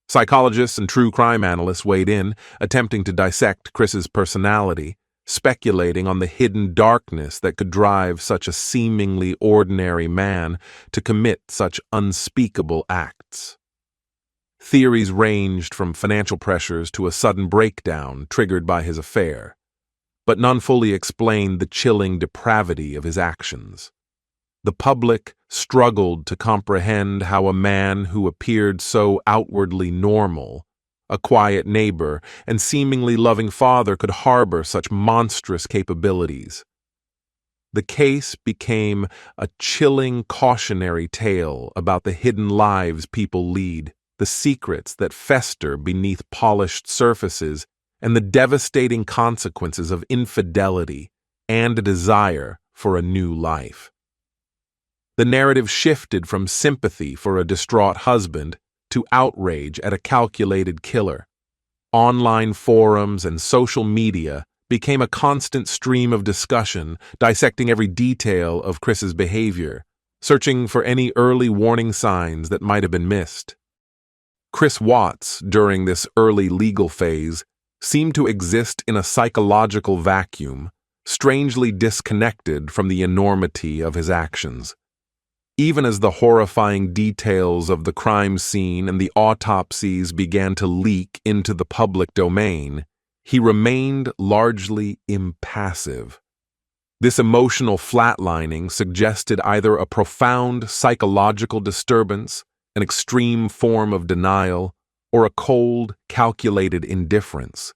Psychologists and true crime analysts weighed in, attempting to dissect Chris's personality, speculating on the hidden darkness that could drive such a seemingly ordinary man to commit such unspeakable acts. Theories ranged from financial pressures to a sudden breakdown triggered by his affair, but none fully explained the chilling depravity of his actions. The public struggled to comprehend how a man who appeared so outwardly normal, a quiet neighbor, and seemingly loving father could harbor such monstrous capabilities. The case became a chilling cautionary tale about the hidden lives people lead, the secrets that fester beneath polished surfaces, and the devastating consequences of infidelity, and a desire for a new life. The narrative shifted from sympathy for a distraught husband to outrage at a calculated killer. Online forums and social media became a constant stream of discussion, dissecting every detail of Chris's behavior, searching for any early warning signs that might have been missed. Chris Watts, during this early legal phase, seemed to exist in a psychological vacuum, strangely disconnected from the enormity of his actions. Even as the horrifying details of the crime scene and the autopsies began to leak into the public domain, he remained largely impassive. This emotional flatlining suggested either a profound psychological disturbance, an extreme form of denial, or a cold, calculated indifference.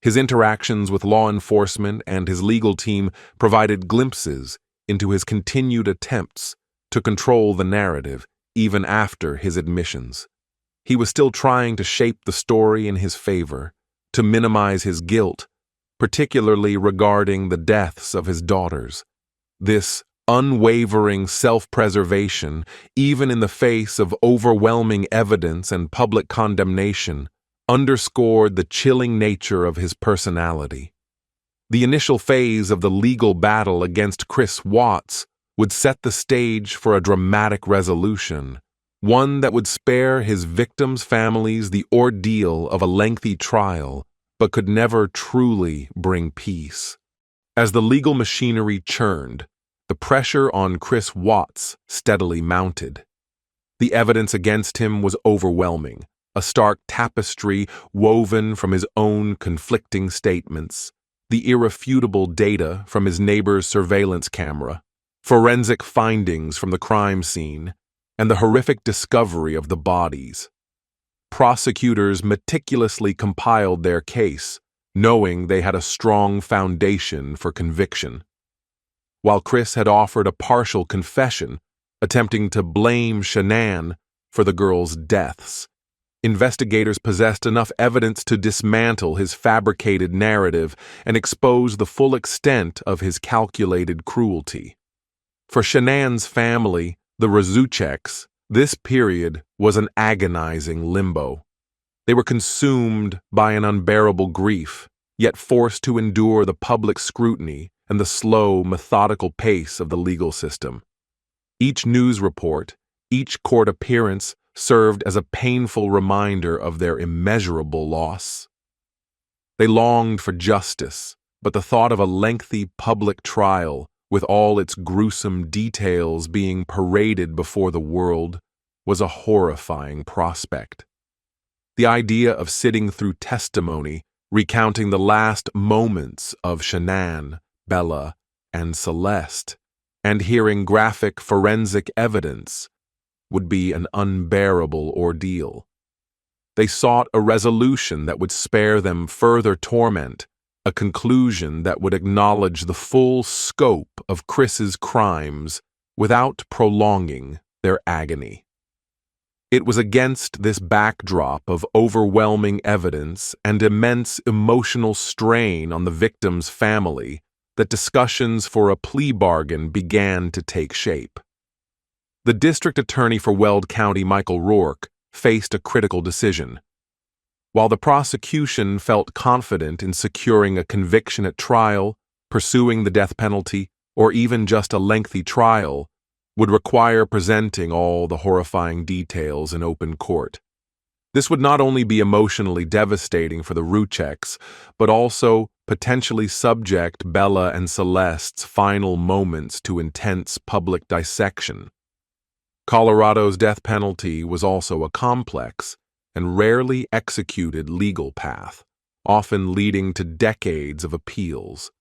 His interactions with law enforcement and his legal team provided glimpses into his continued attempts to control the narrative even after his admissions. He was still trying to shape the story in his favor, to minimize his guilt, particularly regarding the deaths of his daughters. This unwavering self-preservation, even in the face of overwhelming evidence and public condemnation, underscored the chilling nature of his personality. The initial phase of the legal battle against Chris Watts would set the stage for a dramatic resolution, one that would spare his victims' families the ordeal of a lengthy trial, but could never truly bring peace. As the legal machinery churned, the pressure on Chris Watts steadily mounted. The evidence against him was overwhelming, a stark tapestry woven from his own conflicting statements, the irrefutable data from his neighbor's surveillance camera, forensic findings from the crime scene, and the horrific discovery of the bodies. Prosecutors meticulously compiled their case, knowing they had a strong foundation for conviction. While Chris had offered a partial confession, attempting to blame Shanann for the girls' deaths, investigators possessed enough evidence to dismantle his fabricated narrative and expose the full extent of his calculated cruelty. For Shanann's family, the Razucheks, this period was an agonizing limbo. They were consumed by an unbearable grief, yet forced to endure the public scrutiny and the slow, methodical pace of the legal system. Each news report, each court appearance served as a painful reminder of their immeasurable loss. They longed for justice, but the thought of a lengthy public trial, with all its gruesome details being paraded before the world, was a horrifying prospect. The idea of sitting through testimony, recounting the last moments of Shanann, Bella, and Celeste, and hearing graphic forensic evidence, would be an unbearable ordeal. They sought a resolution that would spare them further torment, a conclusion that would acknowledge the full scope of Chris's crimes without prolonging their agony. It was against this backdrop of overwhelming evidence and immense emotional strain on the victim's family that discussions for a plea bargain began to take shape. The district attorney for Weld County, Michael Rourke, faced a critical decision. While the prosecution felt confident in securing a conviction at trial, pursuing the death penalty, or even just a lengthy trial, would require presenting all the horrifying details in open court. This would not only be emotionally devastating for the Rucheks, but also potentially subject Bella and Celeste's final moments to intense public dissection. Colorado's death penalty was also a complex and rarely executed legal path, often leading to decades of appeals.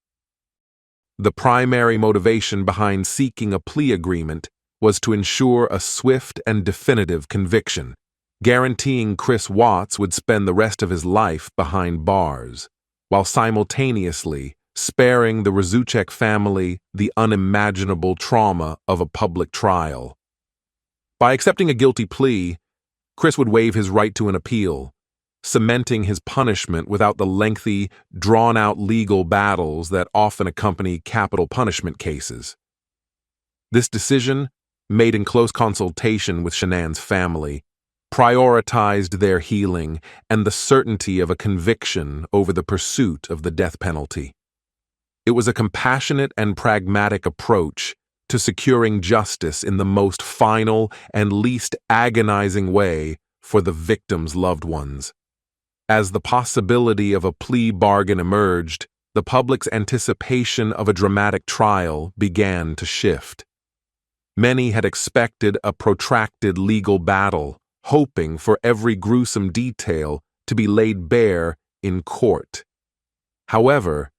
The primary motivation behind seeking a plea agreement was to ensure a swift and definitive conviction, guaranteeing Chris Watts would spend the rest of his life behind bars, while simultaneously sparing the Razuchek family the unimaginable trauma of a public trial. By accepting a guilty plea, Chris would waive his right to an appeal, cementing his punishment without the lengthy, drawn-out legal battles that often accompany capital punishment cases. This decision, made in close consultation with Shanann's family, prioritized their healing and the certainty of a conviction over the pursuit of the death penalty. It was a compassionate and pragmatic approach to securing justice in the most final and least agonizing way for the victim's loved ones. As the possibility of a plea bargain emerged, the public's anticipation of a dramatic trial began to shift. Many had expected a protracted legal battle, hoping for every gruesome detail to be laid bare in court. However,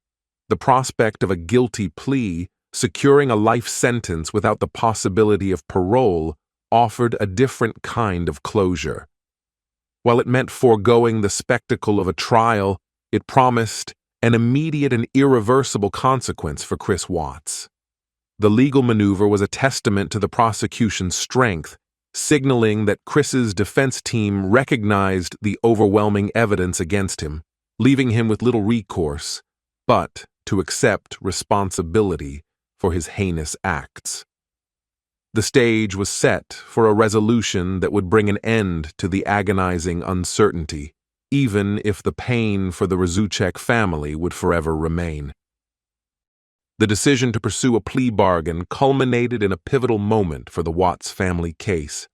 the prospect of a guilty plea securing a life sentence without the possibility of parole offered a different kind of closure. While it meant foregoing the spectacle of a trial, it promised an immediate and irreversible consequence for Chris Watts. The legal maneuver was a testament to the prosecution's strength, signaling that Chris's defense team recognized the overwhelming evidence against him, leaving him with little recourse but to accept responsibility for his heinous acts. The stage was set for a resolution that would bring an end to the agonizing uncertainty, even if the pain for the Rzucek family would forever remain. The decision to pursue a plea bargain culminated in a pivotal moment for the Watts family case.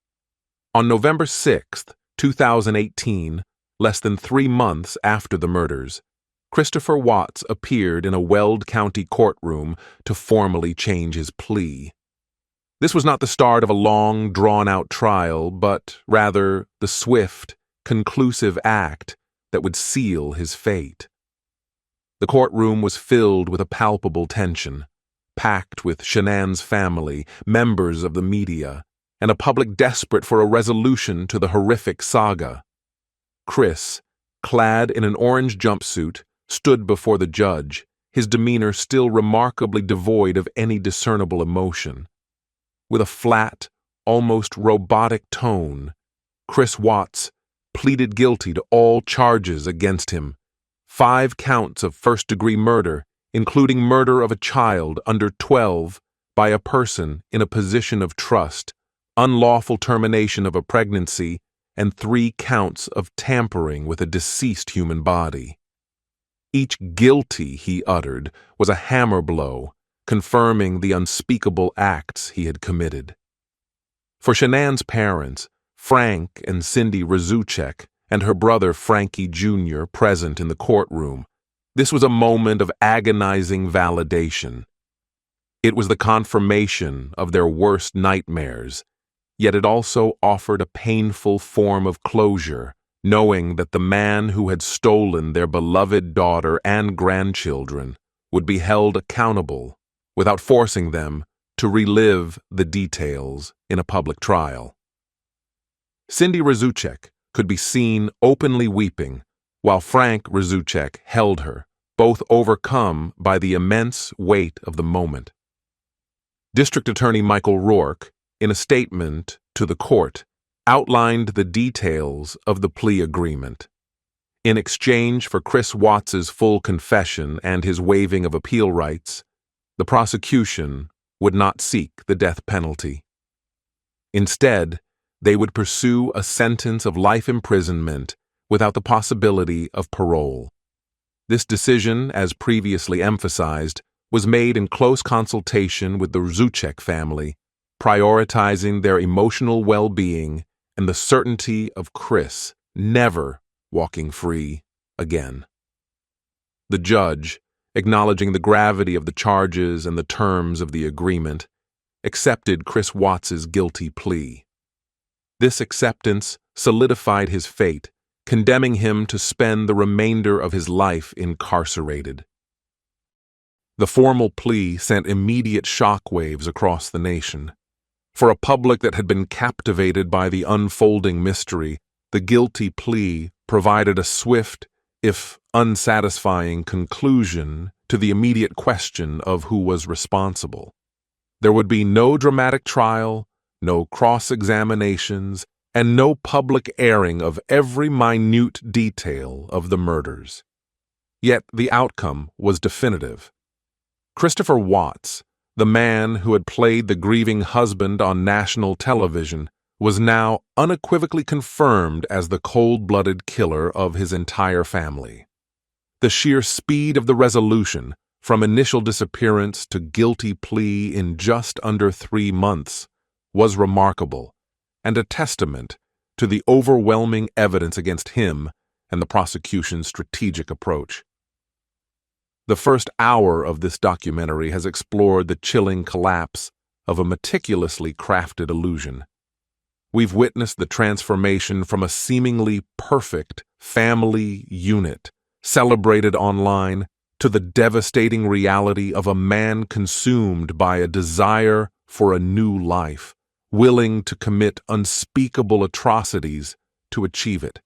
On November 6, 2018, less than 3 months after the murders, Christopher Watts appeared in a Weld County courtroom to formally change his plea. This was not the start of a long, drawn-out trial, but rather the swift, conclusive act that would seal his fate. The courtroom was filled with a palpable tension, packed with Shanann's family, members of the media, and a public desperate for a resolution to the horrific saga. Chris, clad in an orange jumpsuit, stood before the judge, his demeanor still remarkably devoid of any discernible emotion. With a flat, almost robotic tone, Chris Watts pleaded guilty to all charges against him, 5 counts of first-degree murder, including murder of a child under 12 by a person in a position of trust, unlawful termination of a pregnancy, and 3 counts of tampering with a deceased human body. Each guilty he uttered was a hammer blow, confirming the unspeakable acts he had committed. For Shanann's parents, Frank and Cindy Rzucek, and her brother Frankie Jr. present in the courtroom, this was a moment of agonizing validation. It was the confirmation of their worst nightmares, yet it also offered a painful form of closure, knowing that the man who had stolen their beloved daughter and grandchildren would be held accountable without forcing them to relive the details in a public trial. Cindy Rzucek could be seen openly weeping, while Frank Rzucek held her, both overcome by the immense weight of the moment. District Attorney Michael Rourke, in a statement to the court, outlined the details of the plea agreement. In exchange for Chris Watts's full confession and his waiving of appeal rights, the prosecution would not seek the death penalty. Instead, they would pursue a sentence of life imprisonment without the possibility of parole. This decision, as previously emphasized, was made in close consultation with the Rzucek family, prioritizing their emotional well-being and the certainty of Chris never walking free again. The judge, acknowledging the gravity of the charges and the terms of the agreement, accepted Chris Watts's guilty plea. This acceptance solidified his fate, condemning him to spend the remainder of his life incarcerated. The formal plea sent immediate shockwaves across the nation. For a public that had been captivated by the unfolding mystery, the guilty plea provided a swift, if unsatisfying, conclusion to the immediate question of who was responsible. There would be no dramatic trial, no cross-examinations, and no public airing of every minute detail of the murders. Yet the outcome was definitive. Christopher Watts, the man who had played the grieving husband on national television, was now unequivocally confirmed as the cold-blooded killer of his entire family. The sheer speed of the resolution, from initial disappearance to guilty plea in just under 3 months, was remarkable, and a testament to the overwhelming evidence against him and the prosecution's strategic approach. The first hour of this documentary has explored the chilling collapse of a meticulously crafted illusion. We've witnessed the transformation from a seemingly perfect family unit, celebrated online, to the devastating reality of a man consumed by a desire for a new life, willing to commit unspeakable atrocities to achieve it.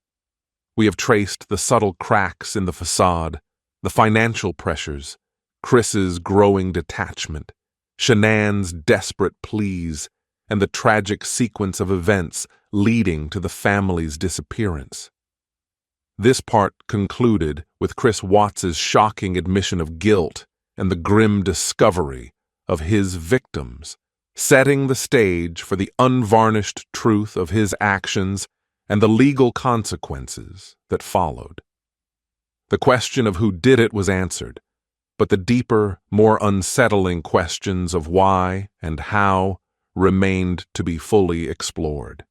We have traced the subtle cracks in the facade, the financial pressures, Chris's growing detachment, Shanann's desperate pleas, and the tragic sequence of events leading to the family's disappearance. This part concluded with Chris Watts's shocking admission of guilt and the grim discovery of his victims, setting the stage for the unvarnished truth of his actions and the legal consequences that followed. The question of who did it was answered, but the deeper, more unsettling questions of why and how remained to be fully explored.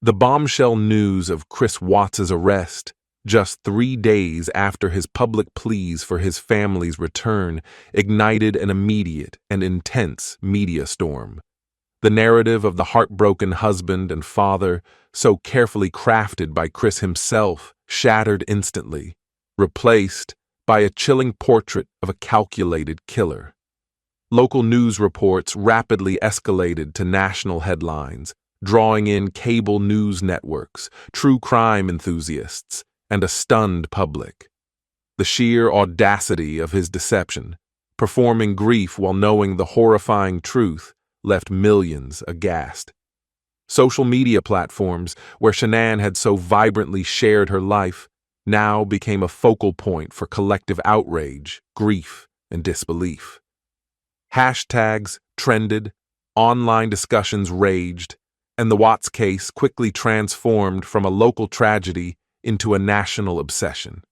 The bombshell news of Chris Watts's arrest, just 3 days after his public pleas for his family's return, ignited an immediate and intense media storm. The narrative of the heartbroken husband and father, so carefully crafted by Chris himself, shattered instantly, replaced by a chilling portrait of a calculated killer. Local news reports rapidly escalated to national headlines, drawing in cable news networks, true crime enthusiasts, and a stunned public. The sheer audacity of his deception, performing grief while knowing the horrifying truth, left millions aghast. Social media platforms, where Shanann had so vibrantly shared her life, now became a focal point for collective outrage, grief, and disbelief. Hashtags trended, online discussions raged, and the Watts case quickly transformed from a local tragedy into a national obsession.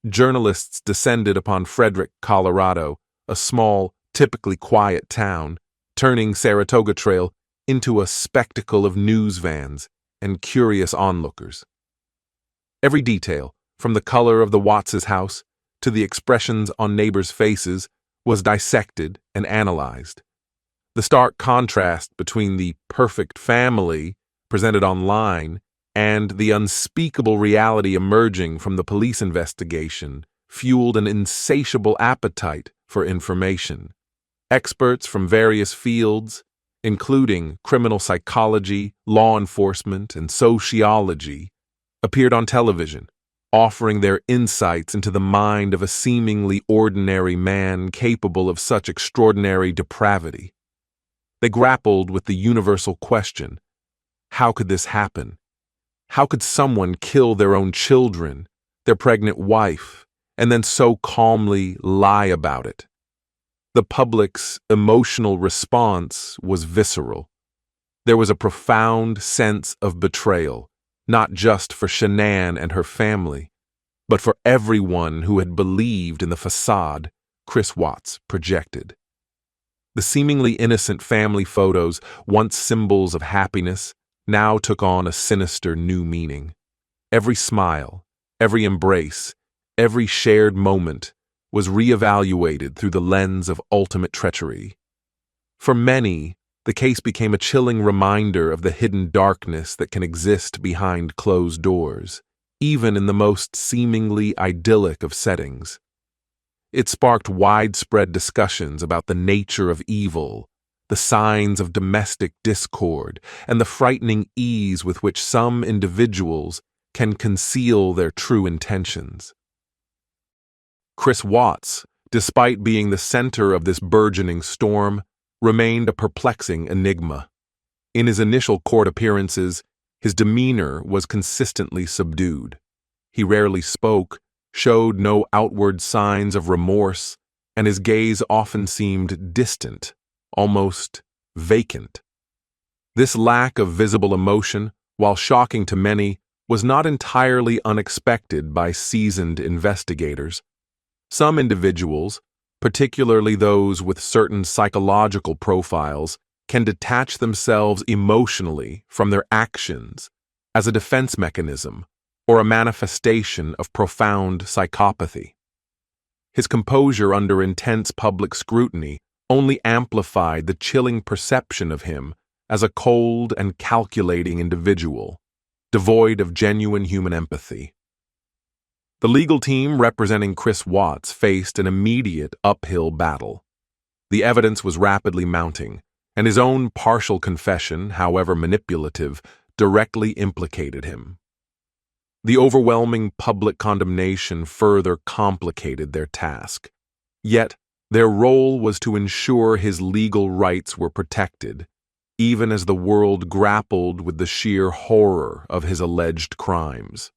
Journalists descended upon Frederick, Colorado, a small, typically quiet town, turning Saratoga Trail into a spectacle of news vans and curious onlookers. Every detail, from the color of the Watts' house to the expressions on neighbors' faces, was dissected and analyzed. The stark contrast between the perfect family presented online and the unspeakable reality emerging from the police investigation fueled an insatiable appetite for information. Experts from various fields, including criminal psychology, law enforcement, and sociology, appeared on television, offering their insights into the mind of a seemingly ordinary man capable of such extraordinary depravity. They grappled with the universal question: how could this happen? How could someone kill their own children, their pregnant wife, and then so calmly lie about it? The public's emotional response was visceral. There was a profound sense of betrayal, not just for Shanann and her family, but for everyone who had believed in the facade Chris Watts projected. The seemingly innocent family photos, once symbols of happiness, now took on a sinister new meaning. Every smile, every embrace, every shared moment was reevaluated through the lens of ultimate treachery. For many, the case became a chilling reminder of the hidden darkness that can exist behind closed doors, even in the most seemingly idyllic of settings. It sparked widespread discussions about the nature of evil, the signs of domestic discord, and the frightening ease with which some individuals can conceal their true intentions. Chris Watts, despite being the center of this burgeoning storm, remained a perplexing enigma. In his initial court appearances, his demeanor was consistently subdued. He rarely spoke, showed no outward signs of remorse, and his gaze often seemed distant, almost vacant. This lack of visible emotion, while shocking to many, was not entirely unexpected by seasoned investigators. Some individuals, particularly those with certain psychological profiles, can detach themselves emotionally from their actions as a defense mechanism or a manifestation of profound psychopathy. His composure under intense public scrutiny only amplified the chilling perception of him as a cold and calculating individual, devoid of genuine human empathy. The legal team representing Chris Watts faced an immediate uphill battle. The evidence was rapidly mounting, and his own partial confession, however manipulative, directly implicated him. The overwhelming public condemnation further complicated their task. Yet, their role was to ensure his legal rights were protected, even as the world grappled with the sheer horror of his alleged crimes.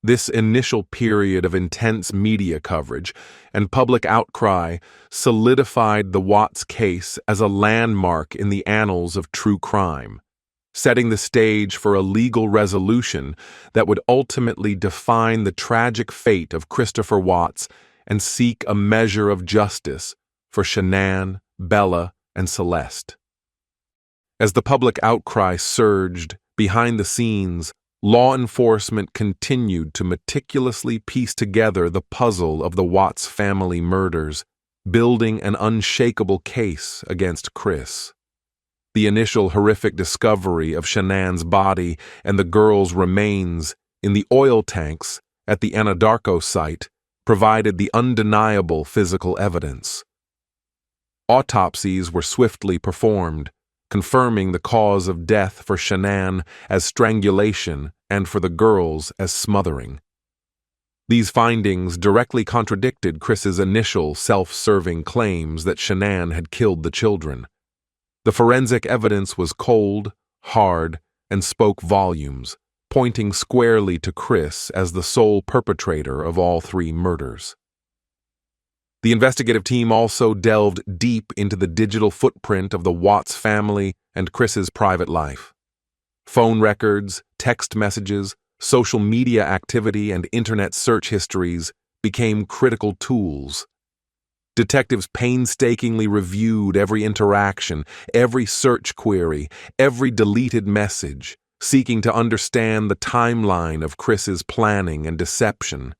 This initial period of intense media coverage and public outcry solidified the Watts case as a landmark in the annals of true crime, setting the stage for a legal resolution that would ultimately define the tragic fate of Christopher Watts and seek a measure of justice for Shanann, Bella, and Celeste. As the public outcry surged, behind the scenes, law enforcement continued to meticulously piece together the puzzle of the Watts family murders, building an unshakable case against Chris. The initial horrific discovery of Shanann's body and the girl's remains in the oil tanks at the Anadarko site provided the undeniable physical evidence. Autopsies were swiftly performed, confirming the cause of death for Shanann as strangulation and for the girls as smothering. These findings directly contradicted Chris's initial self-serving claims that Shanann had killed the children. The forensic evidence was cold, hard, and spoke volumes, pointing squarely to Chris as the sole perpetrator of all three murders. The investigative team also delved deep into the digital footprint of the Watts family and Chris's private life. Phone records, text messages, social media activity, and internet search histories became critical tools. Detectives painstakingly reviewed every interaction, every search query, every deleted message, seeking to understand the timeline of Chris's planning and deception.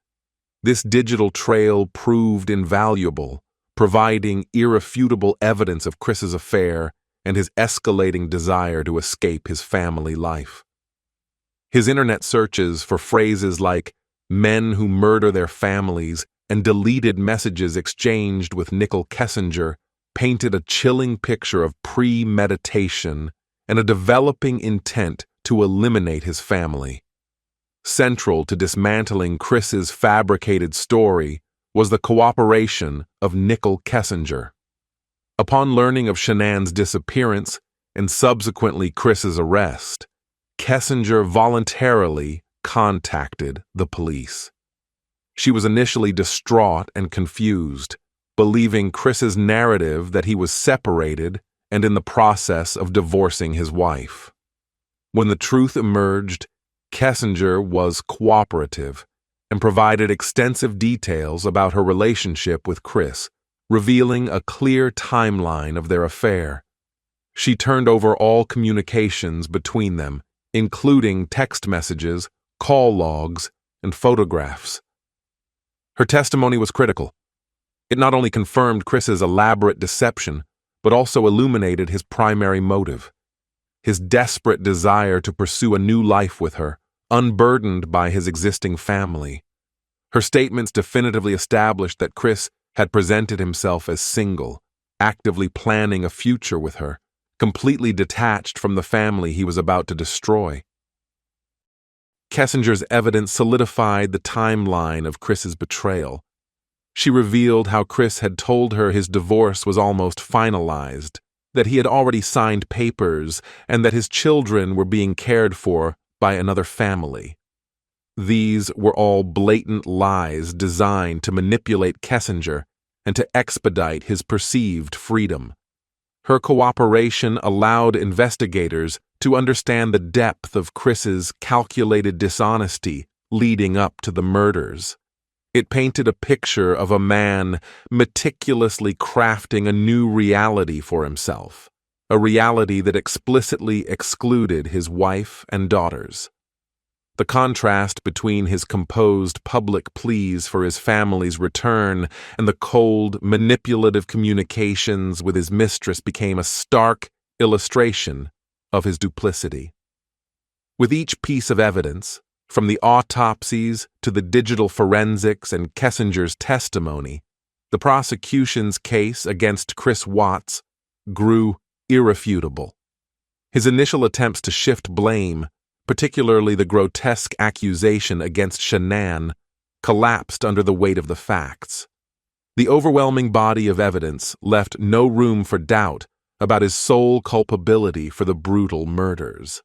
This digital trail proved invaluable, providing irrefutable evidence of Chris's affair and his escalating desire to escape his family life. His internet searches for phrases like "men who murder their families" and deleted messages exchanged with Nicole Kessinger painted a chilling picture of premeditation and a developing intent to eliminate his family. Central to dismantling Chris's fabricated story was the cooperation of Nicole Kessinger. Upon learning of Shanann's disappearance and subsequently Chris's arrest, Kessinger voluntarily contacted the police. She was initially distraught and confused, believing Chris's narrative that he was separated and in the process of divorcing his wife. When the truth emerged, Kessinger was cooperative and provided extensive details about her relationship with Chris, revealing a clear timeline of their affair. She turned over all communications between them, including text messages, call logs, and photographs. Her testimony was critical. It not only confirmed Chris's elaborate deception, but also illuminated his primary motive: his desperate desire to pursue a new life with her, unburdened by his existing family. Her statements definitively established that Chris had presented himself as single, actively planning a future with her, completely detached from the family he was about to destroy. Kessinger's evidence solidified the timeline of Chris's betrayal. She revealed how Chris had told her his divorce was almost finalized, that he had already signed papers and that his children were being cared for by another family. These were all blatant lies designed to manipulate Kessinger and to expedite his perceived freedom. Her cooperation allowed investigators to understand the depth of Chris's calculated dishonesty leading up to the murders. It painted a picture of a man meticulously crafting a new reality for himself, a reality that explicitly excluded his wife and daughters. The contrast between his composed public pleas for his family's return and the cold, manipulative communications with his mistress became a stark illustration of his duplicity. With each piece of evidence, from the autopsies to the digital forensics and Kessinger's testimony, the prosecution's case against Chris Watts grew irrefutable. His initial attempts to shift blame, particularly the grotesque accusation against Shanann, collapsed under the weight of the facts. The overwhelming body of evidence left no room for doubt about his sole culpability for the brutal murders.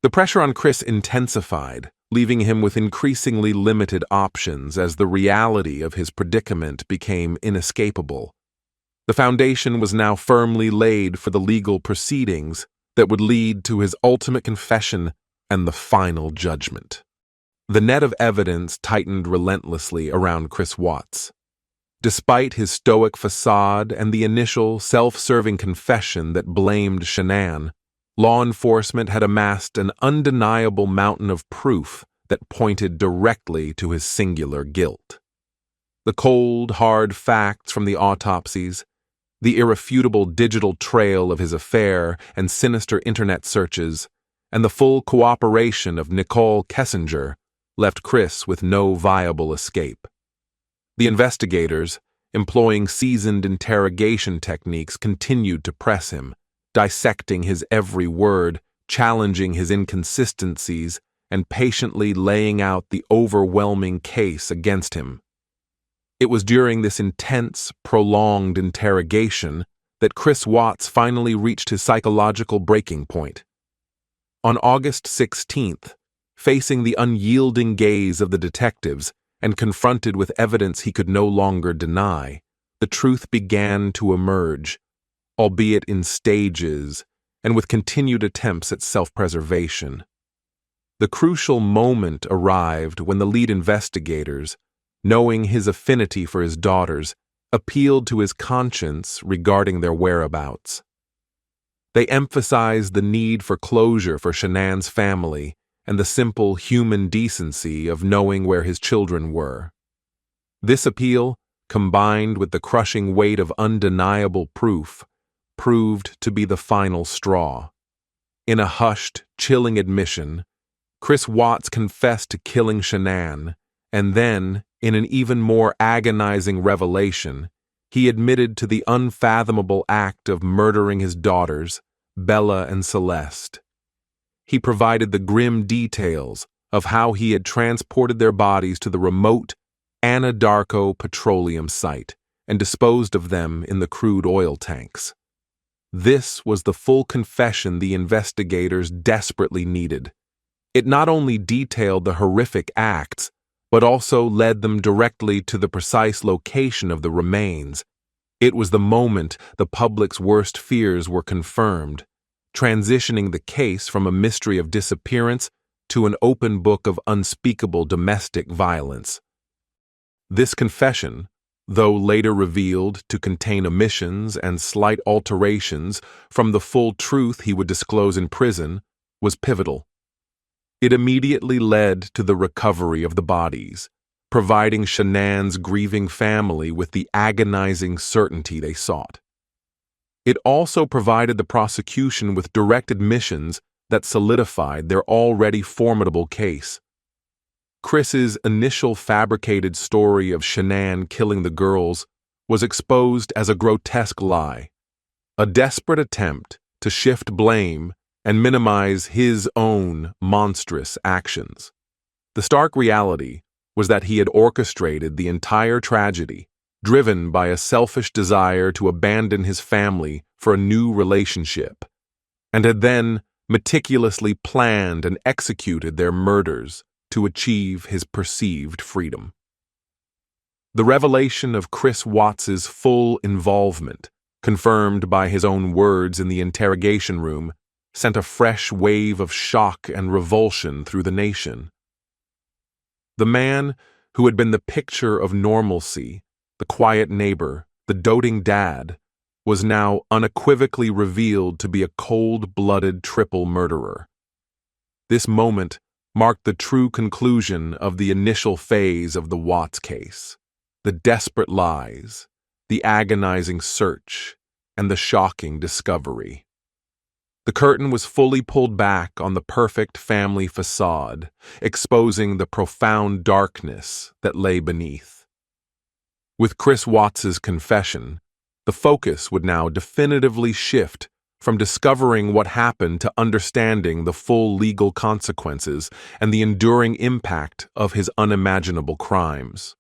The pressure on Chris intensified, leaving him with increasingly limited options as the reality of his predicament became inescapable. The foundation was now firmly laid for the legal proceedings that would lead to his ultimate confession and the final judgment. The net of evidence tightened relentlessly around Chris Watts. Despite his stoic facade and the initial self-serving confession that blamed Shanann, law enforcement had amassed an undeniable mountain of proof that pointed directly to his singular guilt. The cold, hard facts from the autopsies, the irrefutable digital trail of his affair and sinister internet searches, and the full cooperation of Nicole Kessinger left Chris with no viable escape. The investigators, employing seasoned interrogation techniques, continued to press him, dissecting his every word, challenging his inconsistencies, and patiently laying out the overwhelming case against him. It was during this intense, prolonged interrogation that Chris Watts finally reached his psychological breaking point. On August 16th, facing the unyielding gaze of the detectives and confronted with evidence he could no longer deny, the truth began to emerge, albeit in stages and with continued attempts at self-preservation. The crucial moment arrived when the lead investigators, knowing his affinity for his daughters, appealed to his conscience regarding their whereabouts. They emphasized the need for closure for Shanann's family and the simple human decency of knowing where his children were. This appeal, combined with the crushing weight of undeniable proof, proved to be the final straw. In a hushed, chilling admission, Chris Watts confessed to killing Shanann, and then, in an even more agonizing revelation, he admitted to the unfathomable act of murdering his daughters, Bella and Celeste. He provided the grim details of how he had transported their bodies to the remote Anadarko petroleum site and disposed of them in the crude oil tanks. This was the full confession the investigators desperately needed. It not only detailed the horrific acts, but also led them directly to the precise location of the remains. It was the moment the public's worst fears were confirmed, transitioning the case from a mystery of disappearance to an open book of unspeakable domestic violence. This confession, though later revealed to contain omissions and slight alterations from the full truth he would disclose in prison, was pivotal. It immediately led to the recovery of the bodies, providing Shanann's grieving family with the agonizing certainty they sought. It also provided the prosecution with direct admissions that solidified their already formidable case. Chris's initial fabricated story of Shanann killing the girls was exposed as a grotesque lie, a desperate attempt to shift blame and minimize his own monstrous actions. The stark reality was that he had orchestrated the entire tragedy, driven by a selfish desire to abandon his family for a new relationship, and had then meticulously planned and executed their murders to achieve his perceived freedom. The revelation of Chris Watts's full involvement, confirmed by his own words in the interrogation room, sent a fresh wave of shock and revulsion through the nation. The man who had been the picture of normalcy, the quiet neighbor, the doting dad, was now unequivocally revealed to be a cold-blooded triple murderer. This moment marked the true conclusion of the initial phase of the Watts case: the desperate lies, the agonizing search, and the shocking discovery. The curtain was fully pulled back on the perfect family facade, exposing the profound darkness that lay beneath. With Chris Watts's confession, the focus would now definitively shift from discovering what happened to understanding the full legal consequences and the enduring impact of his unimaginable crimes.